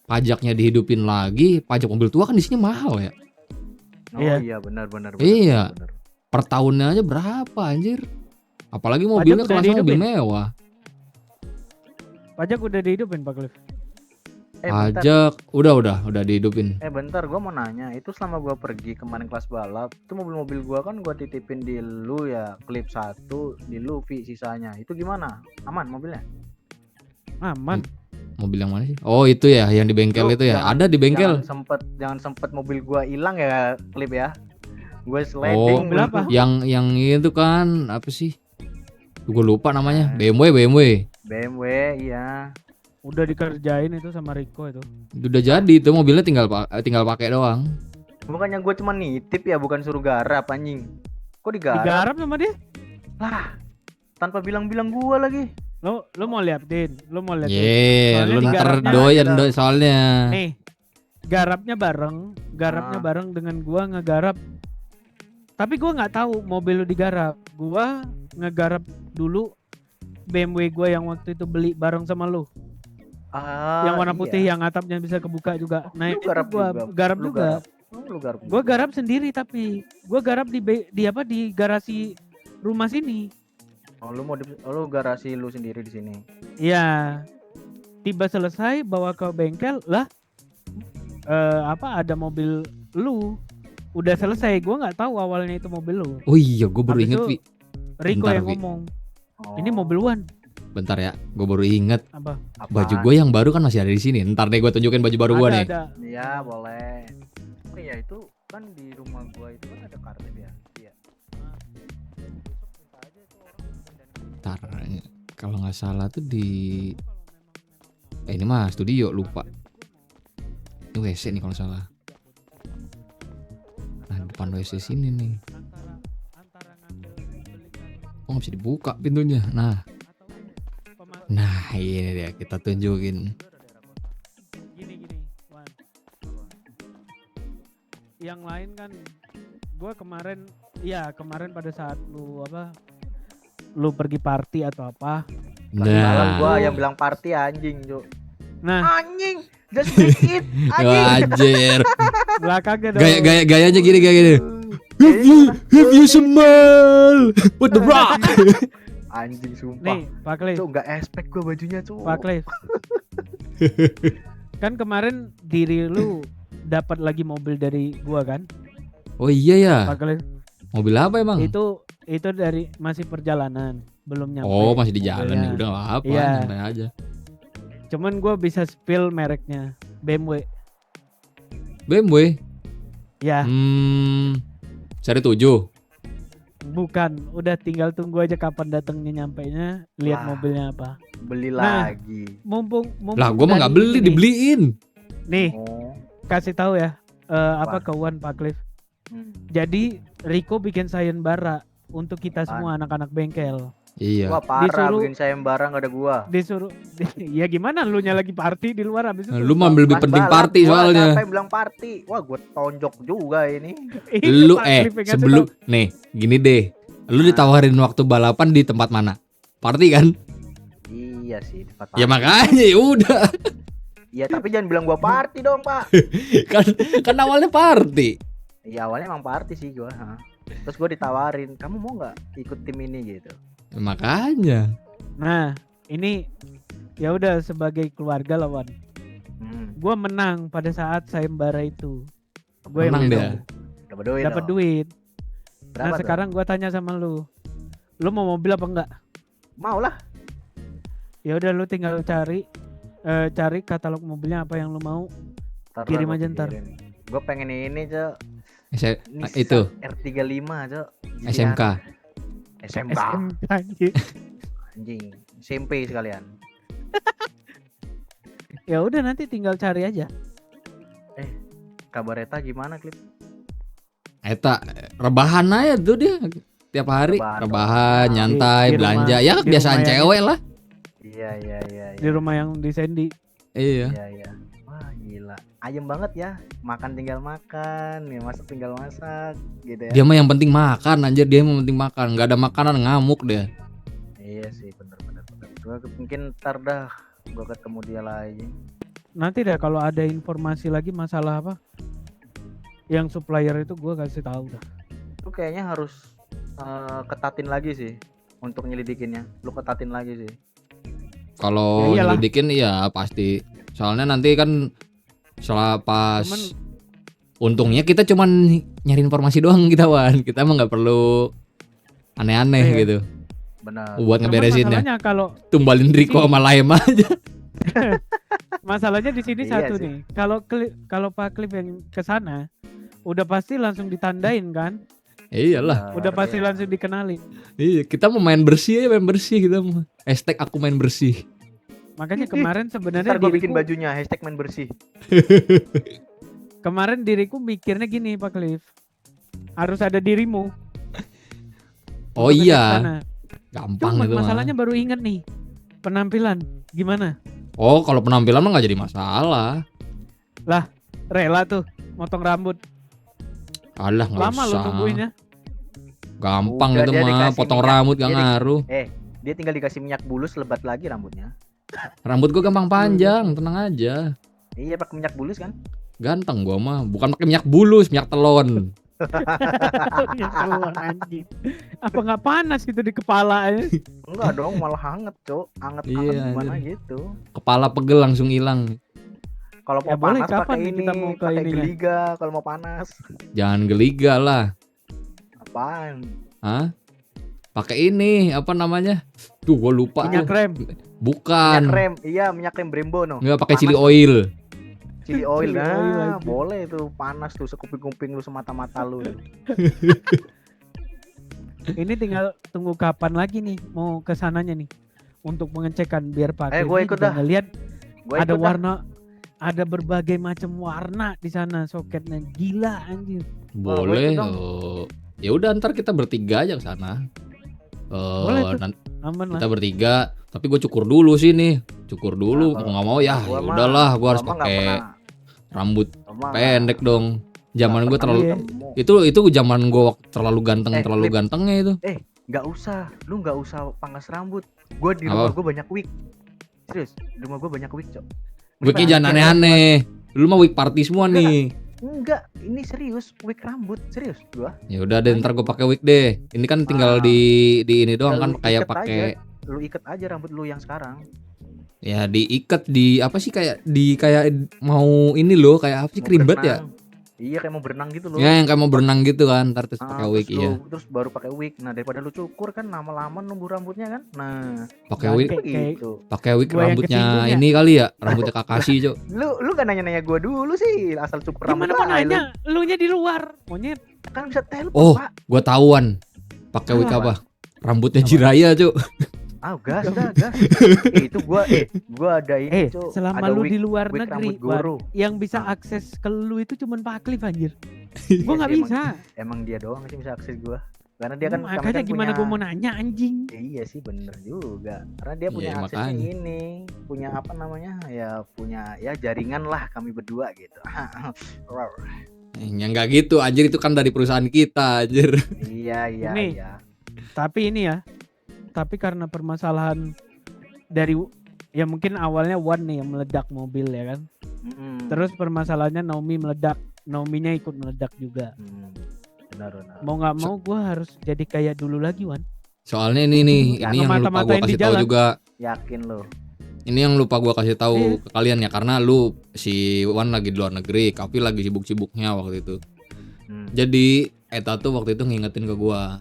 pajaknya dihidupin lagi, pajak mobil tua kan di sini mahal ya. Oh Iya. iya, benar. Iya. benar. Per tahunnya aja berapa anjir? Apalagi mobilnya udah kelasnya mobil dihidupin? mewah. Pajak udah dihidupin Pak Cliff. Bentar. Pajak udah dihidupin. Bentar, gua mau nanya. Itu selama gua pergi kemarin kelas balap, itu mobil-mobil gua kan gua titipin di lu ya, klip 1 di lu, Vi, sisanya. Itu gimana? Aman mobilnya? Aman. Mobil yang mana sih? Oh, itu ya yang di bengkel Lu itu ya. jangan- Ada di bengkel. Jangan sempet mobil gua hilang ya, klip ya. Gue Oh, sliding. mobil apa? yang itu kan apa sih? Gue lupa namanya. Eh. BMW. BMW, iya. Udah dikerjain itu sama Rico itu. Udah jadi itu mobilnya tinggal pakai doang. Bukannya gue cuma nitip ya, bukan suruh garap anjing. Kok digarap? Digarap sama dia? Lah, tanpa bilang-bilang gua lagi. Lu mau liatin, lu mau liatin. Ye, Soalnya lu ntar digarapnya doyan aja dah. soalnya. Nih, garapnya bareng dengan gua ngegarap. Tapi gua nggak tahu mobil lu digarap. Gua ngegarap dulu BMW gua yang waktu itu beli bareng sama lu. Yang warna putih iya. yang atapnya bisa kebuka juga. Nah, Lu itu garap gua juga. garap Lu juga. Lu garap. Gua garap sendiri tapi gua garap di garasi rumah sini. Oh, lu garasi lu sendiri di sini. Iya. Tiba selesai bawa ke bengkel lah. Ada mobil lu. Udah selesai. Gua nggak tahu awalnya itu mobil lu. Oh iya, gue baru Habis inget, itu- Vi. Rico Bentar, yang Wi. ngomong. Oh, Ini mobil Wan. Bentar ya, gue baru inget. Apa? Baju gue yang baru kan masih ada di sini. Ntar deh gue tunjukin baju baru gue nih. Ada. Iya, boleh. Oh iya, itu kan di rumah gua itu kan ada karpet ya. Iya. Ntar, kalau nggak salah tuh di ini mah studio, lupa. Ini WC nih kalau salah. Nah, depan WC sini nih. Oh, nggak bisa dibuka pintunya. Nah ini dia, kita tunjukin. Gini Wan. Yang lain kan gua kemarin pada saat lu pergi party atau apa. Malam Nah, gua yang bilang party anjing, Cuk. Nah, Anjing, just make it. Anjing. wajar. belakangnya dong. Gayanya gini kayak gini. Have you smell what the rock? Anjing sumpah. Nih, Pak Cliff. Cuk, enggak expect gua bajunya, Cuk. Pak Cliff. Kan kemarin diri lu dapat lagi mobil dari gua kan? Oh iya ya, Pak Cliff. mobil apa emang? Itu dari masih perjalanan, belum nyampe. Oh masih di jalan nih, mobilnya. udah nggak apa, Iya. santai aja. Cuman gua bisa spill mereknya BMW. BMW. Ya, Seri 7. bukan. Udah tinggal tunggu aja kapan datangnya nyampainya, lihat Wah. mobilnya apa. Beli Nah. lagi. Mumpung Lah gua mah dari nggak beli, ini nih, dibeliin. Nih, Oh. kasih tahu ya. Apa Apa? ke Wan Pak Cliff. Hmm. Jadi Rico bikin sayembara untuk kita semua anak-anak bengkel. Iya. Wah parah, Disuruh- bikin sayembara nggak ada gua. Disuruh ya gimana lu lagi party di luar habis itu. Lu mah lebih Pas penting balap, party gua soalnya. Sampai bilang party. Wah, gua tonjok juga ini. Lu Pak Cliff yang ngasih sebelum tahu. nih gini deh. Lu ditawarin waktu balapan di tempat mana? Party kan? Iya sih, tempat Ya party. makanya ya udah. Iya, tapi jangan bilang gua party dong, Pak. kan awalnya party. Iya, awalnya emang party sih gua, ha. Terus gua ditawarin, "Kamu mau nggak ikut tim ini?" gitu. Makanya. Nah, ini ya udah sebagai keluarga lawan. Hmm. Gua menang pada saat sayembara itu. Gue Menang dia. dapat duit. Berapa Nah, tuh? sekarang gua tanya sama lu. Lu mau mobil apa enggak? Mau lah. Ya udah lu tinggal cari katalog mobilnya apa yang lu mau. Kirim aja ntar. Gue pengen ini, Cok. Nissan Itu R35, Cok. SMK. SMK. SMK, anjing. Anjing. SMP sekalian. Ya udah nanti tinggal cari aja. Kabar Eta gimana, Klip? Eta rebahan aja tuh dia tiap hari. Rebahan Rebahan, dong. nyantai, Di belanja. rumah- Ya di kebiasaan rumah yang- cewek lah. Iya. Di rumah yang di Sandy. Iya. Iya. Wah, gila. Ayem banget ya. Makan tinggal makan, ya masak tinggal masak gitu ya. Dia mah yang penting makan anjir, dia yang penting makan. Enggak ada makanan ngamuk dia. Iya sih, bener. Gua mungkin ntar dah gua ketemu dia lagi. Nanti deh kalau ada informasi lagi masalah apa yang supplier itu gua kasih tahu dah. Lu kayaknya harus ketatin lagi sih untuk nyelidikinnya. Lu ketatin lagi sih. Kalau Ya iyalah. nyelidikin iya pasti. Soalnya nanti kan setelah pas Cuman- untungnya kita cuman nyari informasi doang kita Wan. Kita emang nggak perlu aneh-aneh Iya. gitu Benar. buat Cuman ngeberesinnya. masalahnya kalau Tumbalin Rico sama Laem aja. masalahnya di sini Iya satu sih. nih. Kalau Pak Cliff yang ke sana udah pasti langsung ditandain kan? Iyalah. Udah pasti langsung dikenalin. Iya, kita mau main bersih aja, main bersih kita mah. Hashtag aku main bersih. Makanya kemarin sebenarnya Ntar gua bikin diriku, bajunya #main bersih. kemarin diriku mikirnya gini Pak Cliff. Harus ada dirimu. Oh untuk ngecek iya, sana. gampang Cuman itu mah. masalahnya baru inget nih. Penampilan gimana? Oh, kalau penampilan mah nggak jadi masalah. Rela tuh motong rambut. Alah nggak Lama lo usah. nungguinnya. Gampang Udah, itu dia mah, dikasih potong minyak. rambut gak Dia di- ngaruh. Dia tinggal dikasih minyak bulus, lebat lagi rambutnya. Rambut gua gampang panjang, tenang aja. Iya, pakai minyak bulus kan? Ganteng gua mah, bukan pakai minyak bulus, minyak telon. Ya Allah, anjing. Apa nggak panas gitu di kepala ya? Enggak dong, malah hangat, Cok. Hangat-hangat Iya, gimana anjir. gitu. Kepala pegel langsung hilang. Kalau Ya mau boleh, panas kapan pakai nih ini, kita mau ke pakai ininya? geliga kalau mau panas. Jangan geliga lah. Apaan? Hah? Pakai ini, apa namanya? Tuh gua lupa. Minyak rem. Bukan. Minyak rem, iya minyak rem Brembo no. Nggak pakai Panas chili tuh. oil. Chili oil, Chili oil nah aja. boleh tuh panas tuh sekuping-kuping lu semata-mata lu. Ini tinggal tunggu kapan lagi nih mau ke sananya nih untuk pengecekan biar Pak Cliff Gua ini ikut juga dah. ngeliat Gua ada ikut dah. warna, ada berbagai macam warna di sana soketnya gila anjir. Wah, gua Boleh. ikut dong. Ya udah ntar kita bertiga aja ke sana. Boleh tuh. Aman lah. Kita bertiga, tapi gue cukur dulu sih nih. Cukur dulu, Nah, kalau- nggak mau ya. Gua Ya mah- udahlah, gue harus gua mah nggak pakai pernah- rambut gua mah pendek dong. Zaman nggak gue pernah terlalu Iya. itu zaman gue terlalu ganteng, terlalu Lip. gantengnya itu. Nggak usah, lu nggak usah pangkas rambut. Gua di Apa? rumah gua banyak wig. Serius, di rumah gua banyak wig, Cok. Wignya jangan aneh-aneh. Lu mah wig party semua Enggak. nih. Enggak, ini serius, wig rambut, serius gua. Ya udah deh, ntar gue pakai wig deh. Ini kan tinggal Ah. di ini doang kan Lu kayak iket pakai Lu iket aja rambut lu yang sekarang. ya diikat di apa sih kayak mau ini loh kayak apa sih Mau keribat ya? berenang. Iya kayak mau berenang gitu loh. Ya yang kayak mau berenang gitu kan, ntar terus pakai wig terus iya. terus baru pakai wig. Nah daripada lu cukur kan lama-lama numbuh rambutnya kan. Nah Pakai wig, Kayak- gitu. pakai wig Gua yang rambutnya kesinggung ya. ini kali ya, rambutnya Kakashi, Cok. Lu kan nanya-nanya gua dulu sih asal cukur Gimana rambut mau aja, nanya? Lu nya di luar, monyet. lu. Kan bisa telepon Oh, Pak. gua tahuan. Pakai wig Apa? apa? Rambutnya Apa? Jiraya, Cok. Gas dah gas. Itu gua ada ini Cuk. Selama Ada lu wig- di luar wig negeri, rambut guru. Wan, yang bisa Ah. akses ke lu itu cuman Pak Cliff anjir. Iya Gua nggak sih, bisa. Emang dia doang sih bisa akses gua. Karena dia kan kami Makanya kan gimana punya- gua mau nanya anjing. Iya sih bener juga. Karena dia Iya, punya aksesnya makanya. ini, punya apa namanya? Ya punya ya jaringan lah kami berdua gitu. Ya enggak gitu, anjir itu kan dari perusahaan kita, anjir. Iya Ini. iya. Tapi ini ya. Tapi karena permasalahan dari ya mungkin awalnya Wan nih yang meledak mobil ya kan. Mm-mm. Terus permasalahannya Naomi meledak. Naominya ikut meledak juga. Benar. Mau nggak mau gue harus jadi kayak dulu lagi Wan. Soalnya ini nih, Ya, ini yang lupa gua mata-matain di kasih tahu jalan. juga. Yakin lo. Ini yang lupa gua kasih tahu Iya. ke kalian ya, karena lu si Wan lagi di luar negeri, Kapi lagi sibuk-sibuknya waktu itu. Hmm. Jadi Eta tuh waktu itu ngingetin ke gua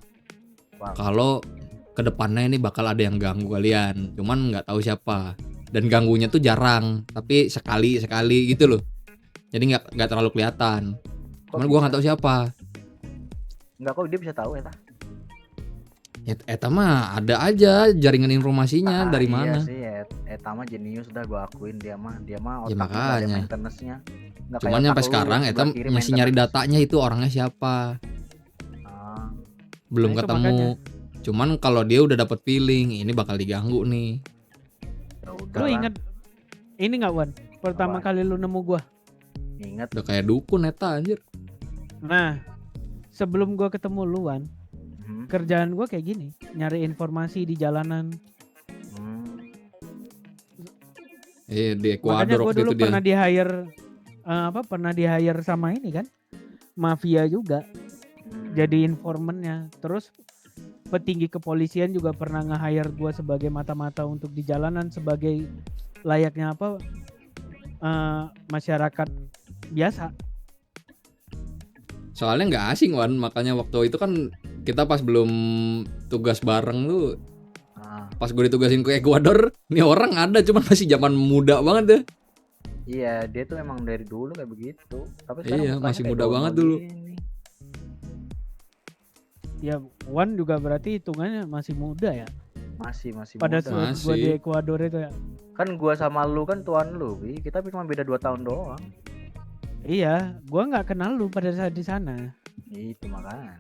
Wow. kalau kedepannya ini bakal ada yang ganggu kalian, cuman nggak tahu siapa. Dan ganggunya tuh jarang, tapi sekali gitu loh. Jadi nggak terlalu kelihatan. Cuman gua nggak tahu siapa. Enggak kok dia bisa tahu ya. Ya, Eta mah ada aja jaringan informasinya dari mana. Iya sih, Eta mah jenius dah gua akuin dia mah Ya, otaknya nggak ada makanya. maintenance-nya. Nggak Cuman kayak sampai otak lu, sekarang Eta sebelah kiri masih nyari maintenance. datanya itu orangnya siapa. Ah, Belum Nah, itu ketemu. makanya. Cuman kalau dia udah dapet feeling ini bakal diganggu nih. ya udah Lu lah. inget ini nggak Wan? Pertama Apaan? kali lu nemu gua. Ingat. Udah kayak dukun Eta anjir. Nah, sebelum gua ketemu lu Wan, Hmm. kerjaan gua kayak gini, nyari informasi di jalanan. Hmm. Di Makanya Ekuador gua waktu dulu itu dia. pernah di hire sama ini kan, mafia juga. Hmm. Jadi informannya. Terus petinggi kepolisian juga pernah nge-hire gua sebagai mata-mata untuk di jalanan sebagai layaknya apa masyarakat biasa. Soalnya nggak asing Wan, makanya waktu itu kan kita pas belum tugas bareng tuh, Ah, pas gue ditugasin ke Ekuador, nih orang ada cuman masih zaman muda banget deh. iya, dia tuh emang dari dulu kayak begitu. Tapi Iya, sekarang mukanya masih kayak muda Dono banget dulu. gini. Ya Wan juga berarti hitungannya masih muda ya. Masih Pada muda. saat gua Masih. di Ekuador itu ya. Kan gua sama lu kan tuan lu, Wi. Kita cuma beda 2 tahun doang. Iya, gua nggak kenal lu pada saat di sana. Itu makanya.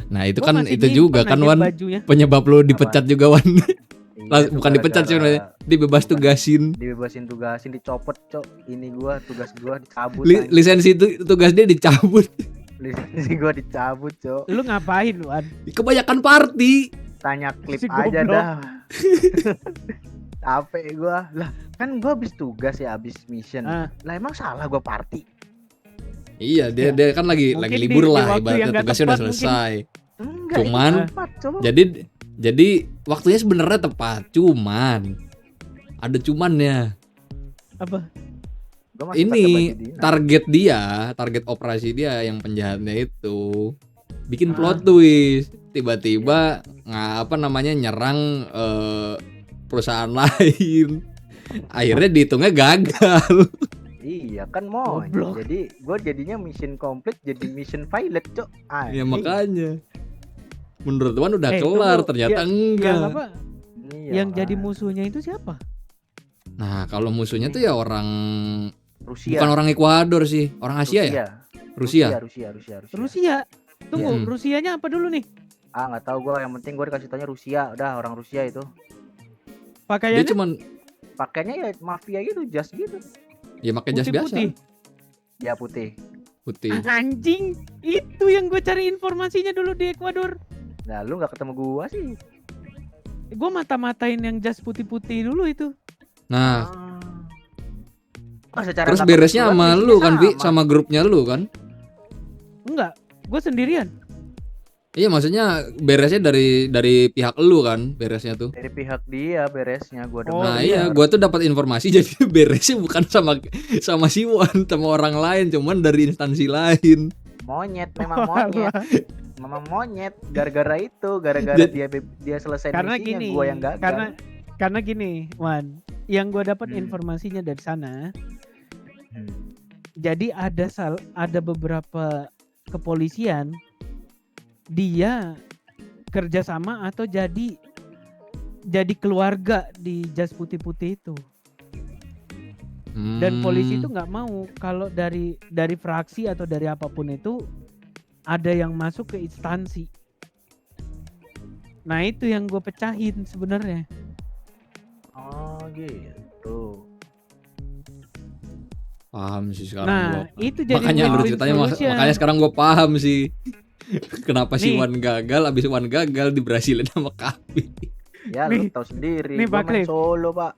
Nah itu Gua kan masih itu juga nyimpen kan aja Wan, bajunya. penyebab lu dipecat juga Wan. Iya, itu Bukan dipecat sih gara-gara sebenarnya, dibebas Bukan. tugasin. dibebasin tugasin dicopot, Cok. Ini tugas gua dicabut. anjing. Lisensi itu tugas dia dicabut. Lisensi gua dicabut, Cok. Lu ngapain Wan? Kebanyakan party. Tanya klip Si aja goblok. dah. Capek gua. Lah, kan gua habis tugas ya, habis mission. Ah. Lah emang salah gua party? Iya dia Ya. dia kan lagi Mungkin libur di lah, waktu yang ibaratnya nggak tugasnya udah tepat mungkin. selesai. Enggak, Cuman, itu tepat, Cok. Jadi waktunya sebenarnya tepat, cuman ada cumannya. Apa? Gua masih pakai Ini baju dinas. target operasi dia yang penjahatnya itu bikin Ah. plot twist. Tiba-tiba nyerang perusahaan lain. Akhirnya dihitungnya gagal. Iya kan mau. Goblok. Jadi gua jadinya mission complete jadi mission pilot, Cok. Ya Anjing. makanya. Menurut Wan udah Eh, kelar, tunggu. ternyata enggak. Yang apa? Iya, yang jadi makanya. musuhnya itu siapa? Nah, kalau musuhnya tuh ya orang Rusia. bukan orang Ekuador sih, orang Asia ya? Rusia. Rusia. Rusia. Tunggu, Hmm. Rusianya apa dulu nih? Ah, nggak tahu gua, yang penting gua dikasih tanya Rusia. Udah orang Rusia itu. Dia Pakaiannya cuman Pakainya ya mafia gitu, jas gitu. ya pakai jas biasa, putih-putih. Ya putih. putih. Anjing, itu yang gue cari informasinya dulu di Ekuador. Nah, lu nggak ketemu gua sih. Gue mata-matain yang jas putih-putih dulu itu. Nah, Secara terus nggak beresnya kebetulan sama misinya lu kan, Vi, sama. sama grupnya lu kan? Enggak, gue sendirian. Iya maksudnya beresnya dari pihak lu kan beresnya tuh. Dari pihak dia beresnya gua Oh, Nah dengar. iya, gua tuh dapat informasi jadi beresnya bukan sama si Wan, sama orang lain, cuman dari instansi lain. Monyet memang monyet. Memang monyet gara-gara Jadi- dia selesai Karena misinya gini, gua yang gagal. karena gini, Wan, yang gue dapat Hmm. informasinya dari sana, Hmm. jadi ada beberapa kepolisian dia kerjasama atau jadi keluarga di jas putih-putih itu. Dan polisi itu nggak mau kalau dari fraksi atau dari apapun itu ada yang masuk ke instansi. Nah itu yang gue pecahin sebenarnya. Oh gitu. Paham sih sekarang Nah gua. itu jadi Makanya lu win-win ceritanya solution. makanya sekarang gua paham sih. Kenapa si Nih. Wan gagal, abis Wan gagal di Brasilin sama Kavi. Ya lu Nih. tahu sendiri. Nih, Gua Pak main Cliff. solo pak.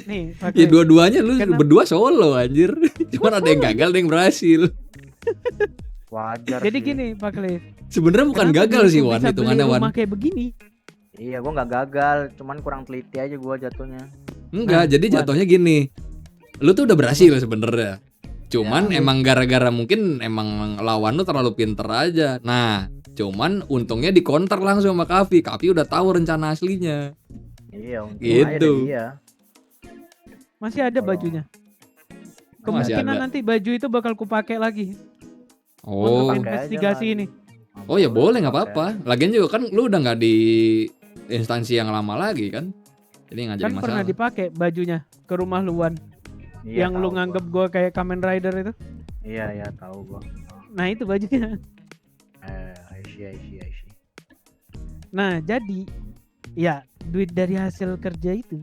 Nih, Pak Ya Cliff. dua-duanya lu Kenapa? berdua solo anjir. Cuman ada yang gagal, ada yang berhasil. Wajar Jadi sih. gini Pak Cliff. Sebenarnya bukan Kenapa gagal diriku sih Wan, bisa beli hitungannya Wan. rumah kayak begini? Iya gua nggak gagal, cuman kurang teliti aja gua jatuhnya. Enggak, Nah, jadi Wan. jatuhnya gini. Lu tuh udah berhasil sebenarnya. Cuman Ya. emang gara-gara mungkin emang lawan lu terlalu pinter aja. Nah, cuman untungnya dikonter langsung sama Kavi. Kavi udah tahu rencana aslinya. Iya, untung Gitu. aja ada dia. Masih ada Kalau- bajunya. Oh, masih Kemungkinan ada. nanti baju itu bakal kupakai lagi Oh, untuk pakai aja investigasi lagi. ini. oh ya boleh nggak pakai. apa-apa. Lagian juga kan lu udah nggak di instansi yang lama lagi kan. Jadi nggak jadi Kan pernah masalah. dipakai bajunya ke rumah luan Iya, yang tahu lu nganggep gua. gue kayak Kamen Rider itu. Iya, iya tahu gua. Nah itu bajunya. I see. Nah jadi ya duit dari hasil kerja itu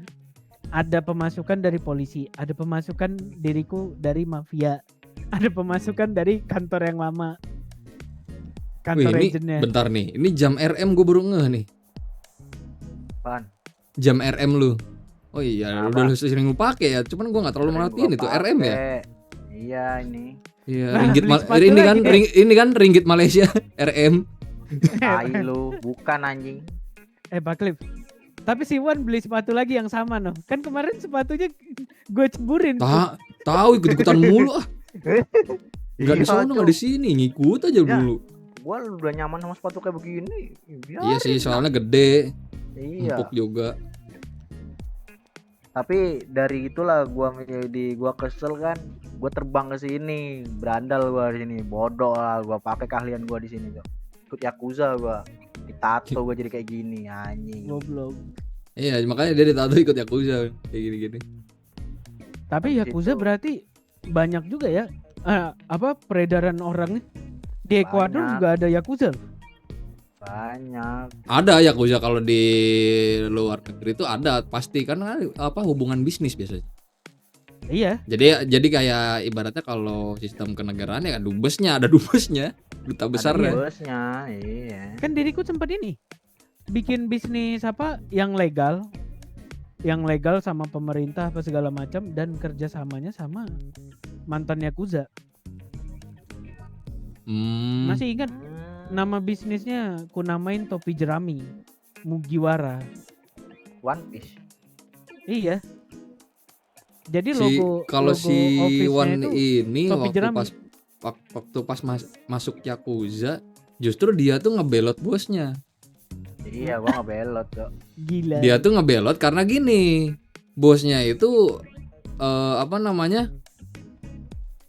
ada pemasukan dari polisi, ada pemasukan diriku dari mafia, ada pemasukan dari kantor yang lama, Wih, kantor ini agentnya. bentar nih. Ini jam RM gue baru ngeh nih. Apaan? Jam RM lu. Oh iya, Apa? udah lu sering lu pakai ya. Cuman gua nggak terlalu Sering merhatiin gua itu RM ya. pakai. Iya ini. Iya, Nah, ringgit beli sepatu ini kan lagi deh. ini kan ringgit Malaysia RM. Tai lu, bukan anjing. Pak Cliff. Tapi si Wan beli sepatu lagi yang sama noh. Kan kemarin sepatunya gue ceburin. Tahu ikut-ikutan mulu ah. Enggak di Iya, sono, Cok. enggak di sini, ngikut aja Ya. dulu. Gua udah nyaman sama sepatu kayak begini. Iya sih, soalnya gede, Iya. empuk juga. Tapi dari itulah gua kesel kan. Gua terbang ke sini, berandal gua di sini. Bodoh lah gua pakai keahlian gua di sini, Cok. Ikut Yakuza gua. Ditato gua jadi kayak gini, anjing. Goblok. Iya, makanya dia ditato ikut Yakuza kayak gini-gini. Tapi Habis Yakuza itu- berarti banyak juga ya peredaran orang nih. Di Ekuador Banyak. juga ada Yakuza loh. Banyak. Ada Yakuza kalau di luar negeri itu ada pasti karena hubungan bisnis biasanya. Iya, Jadi kayak ibaratnya kalau sistem kenegaraan ya dubesnya, ada dubesnya, duta besar Ada ya. bosnya, iya. kan diriku sempat ini bikin bisnis yang legal sama pemerintah apa segala macam dan kerjasamanya sama mantan Yakuza. Masih ingat nama bisnisnya ku namain Topi Jerami Mugiwara. One Piece. Iya. Jadi Si kalau logo si office-nya Wan itu ini topi waktu jerami. pas masuk Yakuza justru dia tuh ngebelot bosnya. Iya, gua ngebelot, Cok. gila. Dia tuh ngebelot karena gini, bosnya itu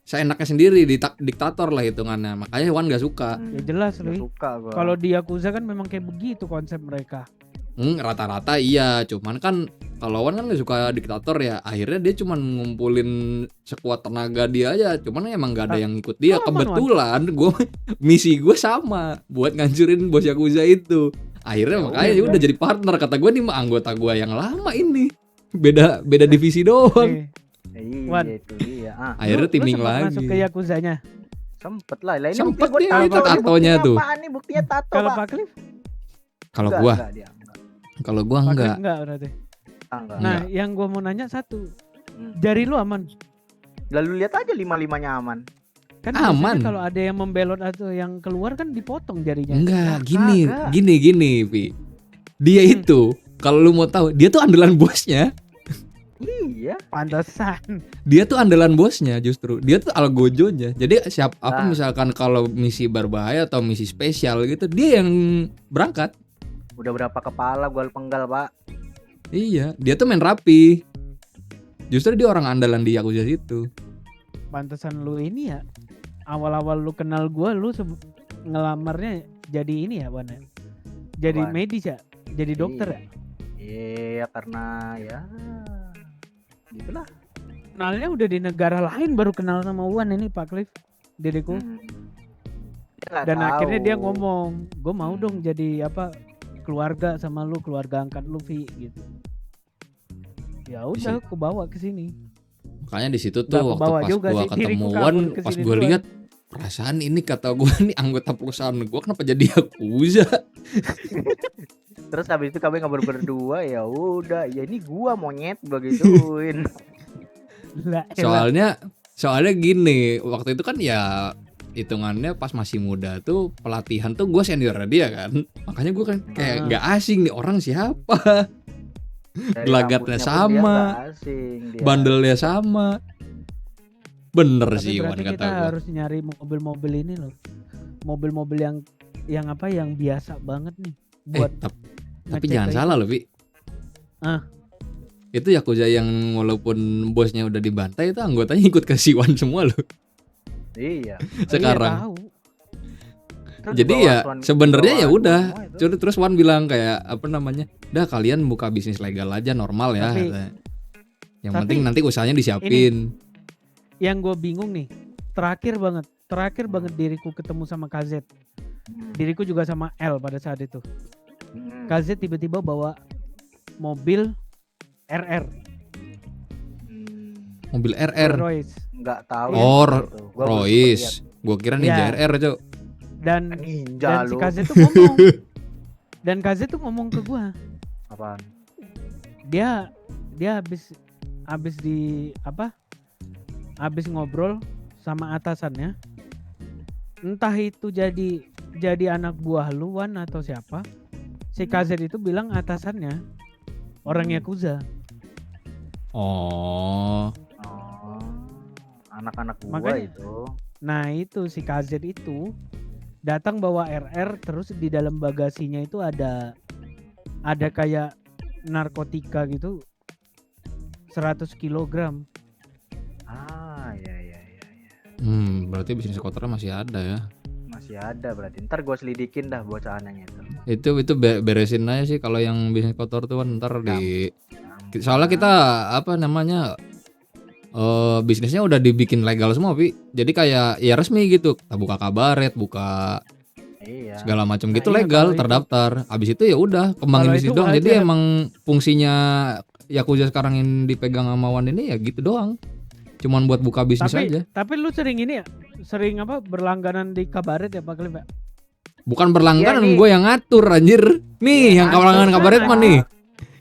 seenaknya sendiri, diktator lah hitungannya. Makanya Wan gak suka. Ya jelas Nggak loh. suka gua. Kalau di Yakuza kan memang kayak begitu konsep mereka. Rata-rata iya, cuman kan kalau Wan kan gak suka diktator ya. Akhirnya dia cuman ngumpulin sekuat tenaga dia aja. Cuman emang gak ada yang ikut dia. aman, Wan. Kebetulan misi gue sama buat ngancurin bos Yakuza itu. Akhirnya Ya makanya udah. dia udah jadi partner. Kata gue nih mah anggota gue yang lama ini. Beda divisi doang. Nih, Iya, Wan. itu dia. Akhirnya lu timing sempet lagi. masuk ke Yakuzanya. Sempet lah. Lah ini Sempet bukti gua dia, itu tato. Ini tatonya buktinya tuh. Apaan nih? Buktinya tato, Kalau Pak. Pak Cliff, Kalau Enggak, gua, enggak, dia enggak. kalau gua Pak Cliff enggak. enggak berarti. Enggak. Nah, yang gua mau nanya satu. Hmm. Jari lu aman? Lalu lihat aja 5-5-nya aman. Kan Aman. biasanya kalau ada yang membelot atau yang keluar kan dipotong jarinya. Enggak, kagak. gini, Pi. Dia itu kalau lu mau tahu, dia tuh andalan bosnya. Iya. Pantesan. Dia tuh andalan bosnya justru. Dia tuh algojonya. Jadi Ah. misalkan kalau misi berbahaya atau misi spesial gitu, dia yang berangkat. Udah berapa kepala gua penggal, Pak. Iya, dia tuh main rapi. Justru dia orang andalan di Yakuza situ. Pantesan lu ini ya. Awal-awal lu kenal gua lu ngelamarnya jadi ini ya, Wan. Jadi Apaan? medis ya? Jadi dokter ya? Iya, karena ya gitulah. Kenalnya udah di negara lain baru kenal sama Wan ini Pak Cliff. Diriku. Dia nggak Dan akhirnya dia tahu. ngomong, gue mau dong jadi apa keluarga sama lu, keluarga angkat lu Vi gitu. Ya udah, aku bawa ke sini. Makanya di situ Nggak tuh waktu kebawa pas juga gua sih, diriku ketemuan, kabur ke pas sini gua duluan. lihat perasaan ini kata gua nih anggota perusahaan gua kenapa jadi Yakuza? Terus habis itu kami ngobrol berdua, ya udah, ya ini gua monyet begituin. Lah, elah. Soalnya gini, waktu itu kan ya hitungannya pas masih muda tuh pelatihan tuh gua senior dia kan. Makanya gua kan kayak nggak asing nih orang siapa. Dari Gelagatnya rambutnya pun dia sama. nggak asing, dia. Bandelnya sama. Bener Tapi sih Iwan berarti kata kita gua. harus nyari mobil-mobil ini loh. Mobil-mobil yang apa yang biasa banget nih buat Tapi ngecek jangan ke salah itu. loh, Pi. Ah. Itu Yakuza yang walaupun bosnya udah dibantai itu anggotanya ikut ke Siwan semua loh Iya. sekarang. Iya, tahu. Terus Jadi di bawah ya Swan- sebenarnya di ya bawah udah. semua itu. Terus Wan bilang kayak apa namanya? Dah kalian buka bisnis legal aja normal ya. Tapi- katanya. Yang tapi penting nanti usahanya disiapin. Yang gue bingung nih, terakhir banget diriku ketemu sama KZ. Diriku juga sama L pada saat itu. Hmm. KZ tiba-tiba bawa mobil RR, Hmm. Mobil RR, Royce, Nggak tahu. Oh, gitu. Gua belum Royce. Gua kira Ninja Iya. RR, Cok. dan sempet lihat. Ninja si lu. KZ tuh ngomong, dan KZ tuh ngomong ke gua, Apaan? dia habis di apa? Habis ngobrol sama atasannya. Entah itu jadi anak buah luan atau siapa. Si KZ itu bilang atasannya orang Yakuza. Oh, Oh. Anak-anak gua Makanya- itu. Nah itu si KZ itu datang bawa RR, terus di dalam bagasinya itu ada kayak narkotika gitu 100 kilogram. Ah, ya. berarti bisnis kotornya masih ada ya. Masih ada berarti. Ntar gua selidikin dah bocahan yang itu. Itu beresin aja sih kalau yang bisnis kotor tuh Wan, ntar di Nah, soalnya kita apa namanya bisnisnya udah dibikin legal semua, Pi. Jadi kayak ya resmi gitu. Kita buka kabaret, buka iya. segala macam Nah, gitu iya, legal, kalau itu- terdaftar. Abis itu ya udah kembangin Kalau bisnis itu doang. Jadi wajar. emang fungsinya Yakuza sekarang yang dipegang sama Wan ini ya gitu doang. Cuman buat buka bisnis aja. Tapi lu sering ini ya, sering apa berlangganan di kabaret ya Pak Cliff ya? Bukan berlangganan, Iya, nih. gue yang ngatur anjir. Nih, Iya, yang kawalangan ngatur kabaret sana. mah nih.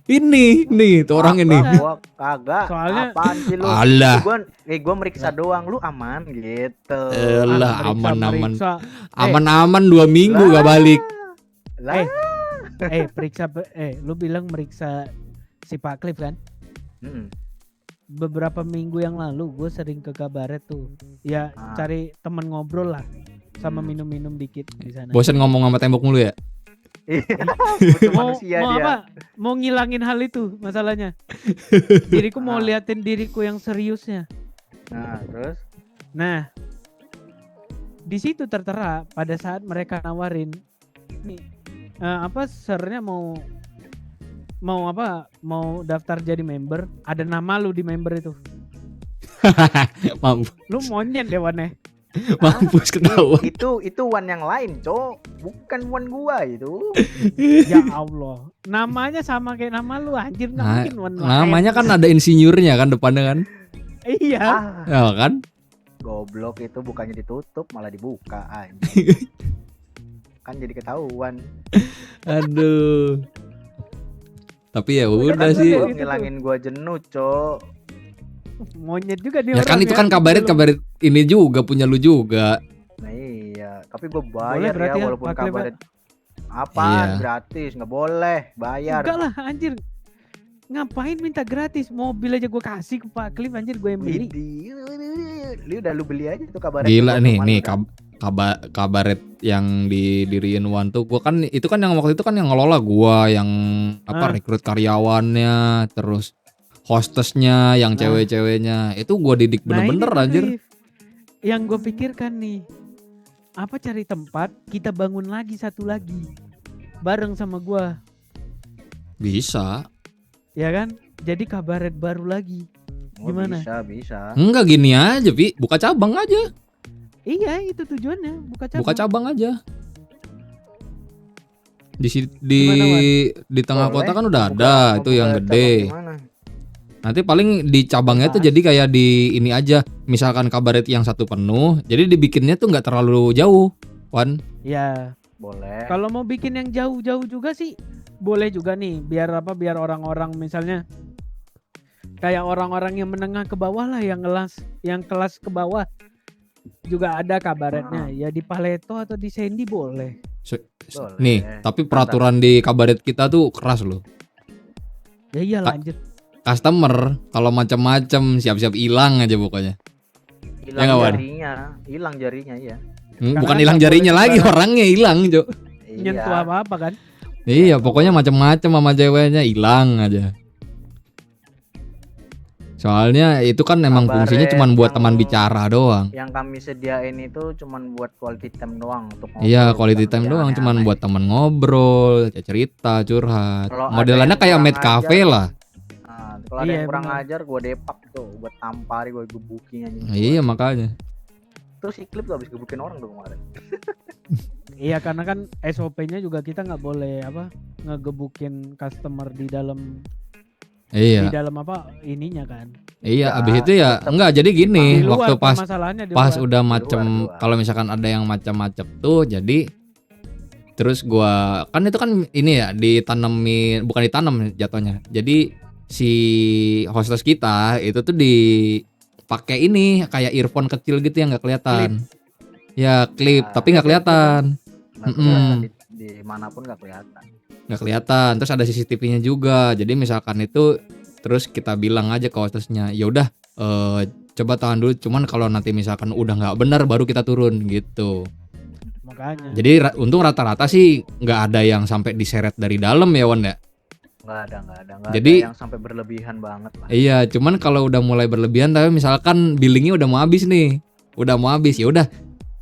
Ini tuh orang ini. Gua kagak. Soalnya- Apaan sih lu? Alah. Gua meriksa doang, lu aman gitu. Elah, Ah, aman-aman. periksa. Aman-aman 2 minggu gak balik. Lah. Lu bilang meriksa si Pak Cliff kan? Mm-mm. Beberapa minggu yang lalu gue sering ke kabaret tuh. Ya Ah. cari temen ngobrol lah, sama Hmm. minum-minum dikit di sana. Bosan ngomong sama tembok mulu ya? Iya, butuh mau manusia mau dia. apa? Mau ngilangin hal itu masalahnya. Diriku mau Ah. liatin diriku yang seriusnya. Nah, terus Nah, di situ tertera pada saat mereka nawarin nih sernya mau daftar jadi member, ada nama lu di member itu. Lu monyet deh Wan. Mampus ketahuan. itu one yang lain, Cok. Bukan one gua itu. Ya Allah, namanya sama kayak nama lu anjir, nggak Nah, mungkin Wan lain. namanya kan ada insinyurnya kan depannya kan? Iya. Ah, Ya kan? goblok itu bukannya ditutup malah dibuka anjing. Kan jadi ketahuan. Aduh. Tapi ya Udah udah kan, sih. udah. Gua ngilangin gua jenuh, Cok. Monyet juga dia Ya kan orang itu kan kabaret ini juga punya lu juga. Nah iya, tapi gue Boleh bayar ya berarti ya, walaupun Pak Klip ya? kabaret. Apaan Iya. gratis? Nggak boleh, bayar. Enggak lah anjir. Ngapain minta gratis? Mobil aja gue kasih ke Pak Klip anjir, gue yang beli. Widih. Lu beli aja tuh kabaret. Gila nih, nih kabar. kabaret yang didiriin Wan tuh gua kan itu kan yang waktu itu kan yang ngelola gua yang rekrut karyawannya, terus hostesnya yang cewek-ceweknya. Itu gua didik bener-bener ini tuh, anjir. Cliff, yang gue pikirkan nih, apa cari tempat kita bangun lagi satu lagi bareng sama gua, Bisa. ya kan? Jadi kabaret baru lagi. Gimana? Bisa. Enggak gini aja, Pi. Buka cabang aja. Iya, itu tujuannya, Buka cabang aja. Gimana, Wan? Di tengah Boleh. kota kan udah Mau ada buka itu yang cabang gede. gimana? Nanti paling di cabangnya tuh jadi kayak di ini aja. Misalkan kabaret yang satu penuh, jadi dibikinnya tuh nggak terlalu jauh, Wan. Ya, Boleh. kalau mau bikin yang jauh-jauh juga sih boleh juga nih, biar biar orang-orang misalnya kayak orang-orang yang menengah ke bawah lah, yang kelas ke bawah juga ada kabaretnya. Ya di Paleto atau di Sandy boleh. Boleh. Nih, tapi peraturan di kabaret kita tuh keras loh. Ya iyalah anjir. Customer kalau macam-macam siap-siap hilang aja pokoknya. Hilang nggak, Wan? hilang jarinya ya. Bukan Karena hilang nggak jarinya boleh lagi, sembarang. orangnya hilang, Cok. Nyentuh apa-apa kan? Iya, pokoknya macam-macam sama ceweknya hilang aja. Soalnya itu kan emang fungsinya Kabaret cuma buat yang- teman bicara doang. Yang kami sediain itu cuman buat quality time doang untuk ngobrol. Iya, quality bukan time yang doang, cuman aneh-aneh. buat teman ngobrol, cerita, curhat. Kalau ada Modelannya yang kayak kurang Mad Cafe ajar, lah. Nah, kalau ada Iya, yang kurang bener. ajar gue depak tuh, gue tampari, gue gebukin aja. Iya, makanya. Terus si Klip tuh habis gebukin orang tuh kemarin. Iya, karena kan SOP-nya juga kita nggak boleh ngegebukin customer di dalam Iya. ininya kan. Iya, Ya, abis itu ya tetep enggak jadi gini, Di luar waktu pas permasalahannya di pas luar. udah macem luar. kalau misalkan ada yang macam-macam tuh jadi terus gua kan itu kan ini ya ditanemin, bukan ditanam jatuhnya. Jadi si hostess kita itu tuh dipakai ini kayak earphone kecil gitu yang nggak kelihatan. Ya klip, Ya, tapi nggak kelihatan. Nggak kelihatan di manapun nggak kelihatan. Nggak kelihatan. Terus ada CCTV-nya juga. Jadi misalkan itu terus kita bilang aja ke hostessnya, ya udah coba tahan dulu. Cuman kalau nanti misalkan udah nggak benar baru kita turun gitu. Makanya. Jadi untung rata-rata sih nggak ada yang sampai diseret dari dalam ya Wan ya. Nggak ada Jadi- yang sampai berlebihan banget lah. Iya, cuman kalau udah mulai berlebihan tapi misalkan billingnya udah mau habis nih. Udah mau habis ya udah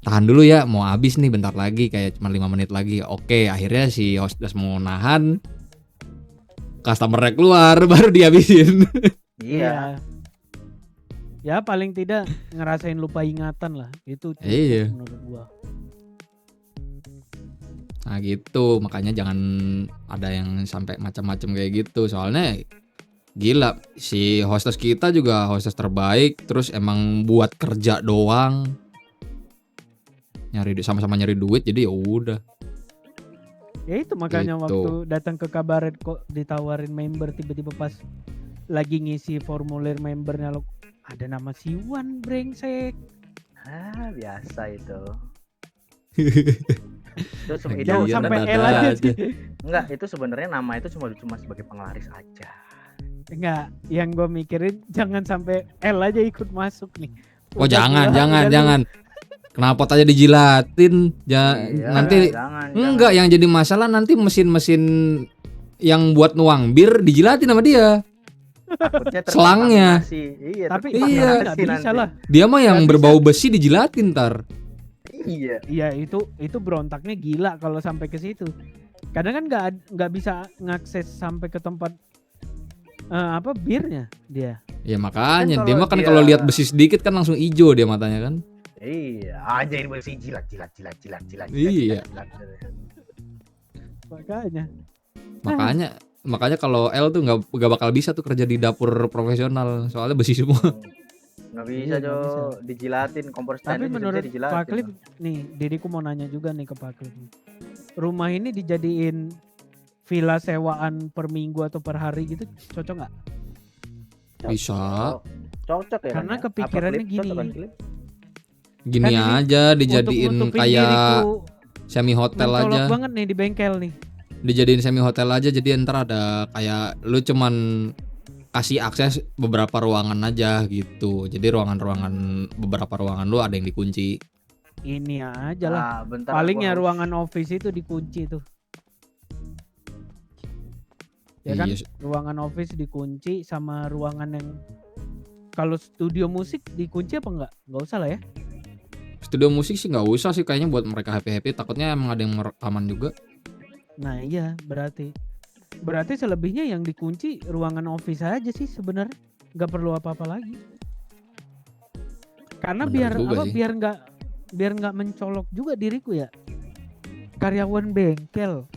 tahan dulu ya, mau habis nih bentar lagi kayak cuma 5 menit lagi. Oke, akhirnya si hostess mau nahan. Customer keluar baru dihabisin. Iya. Ya paling tidak ngerasain lupa ingatan lah. Itu cukup Iya. menurut gua. Nah gitu, makanya jangan ada yang sampai macam-macam kayak gitu. Soalnya gila, si hostess kita juga hostess terbaik, terus emang buat kerja doang. Sama-sama nyari duit jadi ya udah. Ya itu makanya Gitu. waktu datang ke kabaret kok ditawarin member, tiba-tiba pas lagi ngisi formulir membernya lo ada nama Siwan brengsek. Biasa itu. Lagi Jangan iya, sampai ada L aja aja. sih. Enggak, itu sebenarnya nama itu cuma sebagai penglaris aja. Enggak, yang gue mikirin jangan sampai L aja ikut masuk nih. Oh Udah jangan, gua- jangan, udah lu- jangan. Kenapa aja dijilatin? Iya, Nanti jangan. enggak yang jadi masalah nanti mesin-mesin yang buat nuang bir dijilatin sama dia. Takutnya selangnya. terkontaminasi. Iya, Tapi Iya. iya, nggak terkontaminasi bisa nanti. lah. Dia mah yang Nggak berbau besi dijilatin ntar. Iya. Iya itu berontaknya gila kalau sampai ke situ. Kadang kan nggak bisa ngakses sampai ke tempat birnya dia. Ya makanya Kan dia mah kalau kan dia- kalau lihat besi sedikit kan langsung hijau dia matanya kan. Iya, aja ini bersih jilat. Iya. jilat. Makanya. Makanya kalau L tuh nggak bakal bisa tuh kerja di dapur profesional soalnya besi semua. Nggak bisa, Iya, nggak Jo. bisa. Dijilatin kompor Tapi stand menurut dijilatin. Pak Klip nih, Diriku mau nanya juga nih ke Pak Klip. Rumah ini dijadiin villa sewaan per minggu atau per hari gitu cocok nggak? Bisa. Cocok ya Karena kan ya? kepikirannya Apa klip? Cocok gini. kan klip? Gini Kan ini aja dijadiin Untuk nutupin kayak diriku semi hotel mencolok aja. banget nih di bengkel nih. Dijadiin semi hotel aja, jadi ntar ada kayak lu cuman kasih akses beberapa ruangan aja gitu. Jadi beberapa ruangan lu ada yang dikunci. Ini aja lah. Nah, bentar Paling gua ya harus- ruangan office itu dikunci tuh. Ya kan? Iya, Ruangan office dikunci sama ruangan yang kalau studio musik dikunci apa enggak? Enggak usah lah ya. studio musik sih nggak usah sih kayaknya buat mereka happy takutnya emang ada yang rekaman juga. Nah, iya berarti selebihnya yang dikunci ruangan office aja sih sebenarnya. Nggak perlu apa-apa lagi. Karena Bener juga sih. biar nggak mencolok juga diriku ya. Karyawan bengkel.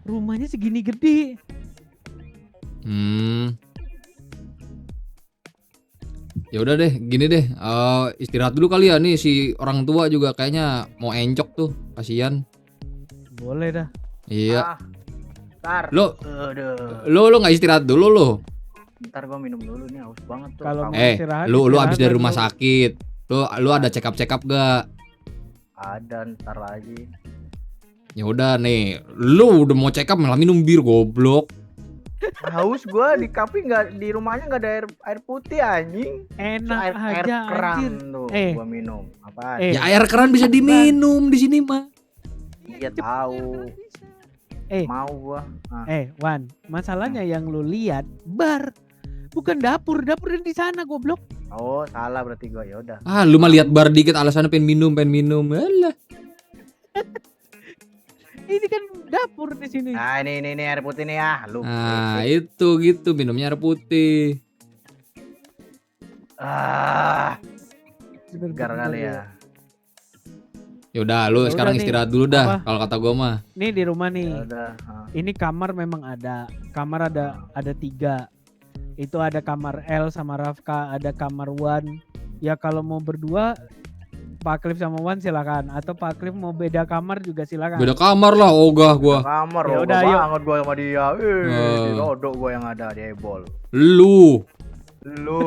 Rumahnya segini gede. Ya udah deh, gini deh, istirahat dulu kali ya nih si orang tua juga kayaknya mau encok tuh, kasihan. Boleh dah. Iya. Ntar. Lo Aduh. lo nggak istirahat dulu lo? Ntar gua minum dulu nih, haus banget tuh. Kalau Kamu mau istirahat, Lu istirahat habis dari lah rumah dulu. sakit. Lu ada check up gak? ada ntar lagi. Ya udah nih, lu udah mau check up malah minum bir goblok. Haus gua di kafe nggak, di rumahnya nggak ada air putih anjing. Enak Air aja keran anjir. tuh Eh. gua minum. Apaan? Eh. Ya air keran bisa diminum di sini mah. Iya tahu. Eh. Mau gua. Nah, Wan, masalahnya yang lu lihat bar, bukan dapur di sana goblok. oh salah berarti gua, ya udah. Ah, lu mah lihat bar dikit alasannya pengen minum. Alah. Ini kan dapur di sini. Nah ini air putih nih ya. Lu. Nah, itu gitu minumnya air putih. Ah, Bener-bener segar kali ya. Ya udah, lu Ya sekarang udah nih, istirahat dulu dah apa? kalau kata gua mah. Nih di rumah Ya nih. udah. Ini kamar memang ada. Kamar ada 3. Itu ada kamar L sama Rafka, ada kamar Wan. Ya kalau mau berdua Pak Cliff sama Wan silakan, atau Pak Cliff mau beda kamar juga silakan. Beda kamar lah, ogah gua. Kamar Ya loh, udah, yuk. banget gua sama dia. Oh. Di rodok gua yang ada di ebol. Lu. Lu,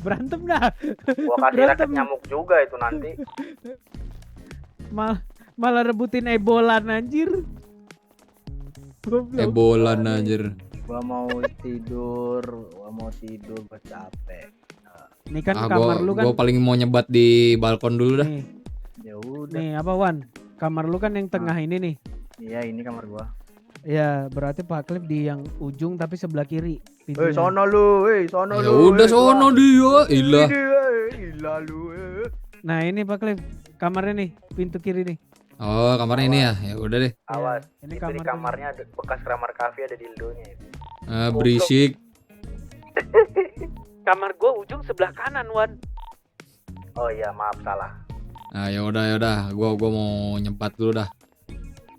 Berantem dah. gua kasih Berantem. raket nyamuk juga itu nanti. Malah rebutin ebolan anjir. Goblok. Ebolan anjir. Gua mau tidur, gua capek. Ini kan Ah, kamar lu kan. gua paling mau nyebat di balkon dulu dah. Nih, Ya udah. nih apa Wan? Kamar lu kan yang tengah ini nih. Iya, ini kamar gua. Ya, berarti Pak Cliff di yang ujung tapi sebelah kiri pintunya. Sono lu, sono Ya lu. udah sono dia. Ilah. Ilah lu. Nah, ini Pak Cliff, kamarnya nih, pintu kiri nih. Oh, kamarnya ini ya. Ya udah deh. Awas, Ya, ini itu di kamarnya ada bekas kamar kafe, ada dildonya itu. Berisik. Kamar gua ujung sebelah kanan, Wan. Oh iya, maaf salah. Nah, ya udah. Gua mau nyempat dulu dah.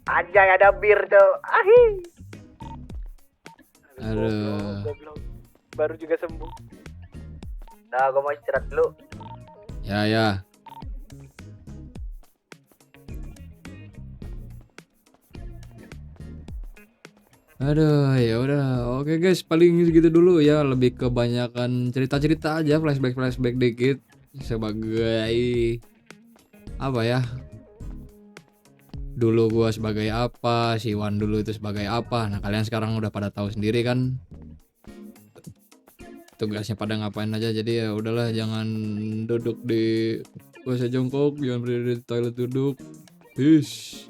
Anjay, ada bir tuh. Ahi. Aduh. Goblok. Baru juga sembuh. Nah, gua mau istirahat dulu. Ya. Aduh, ya udah. Oke guys, paling segitu dulu ya. Lebih kebanyakan cerita-cerita aja, flashback dikit sebagai apa ya? Dulu gua sebagai apa, si Wan dulu itu sebagai apa. Nah, kalian sekarang udah pada tahu sendiri kan tugasnya pada ngapain aja. Jadi ya udahlah, jangan duduk di kursi jongkok, jangan berdiri di toilet duduk. Peace.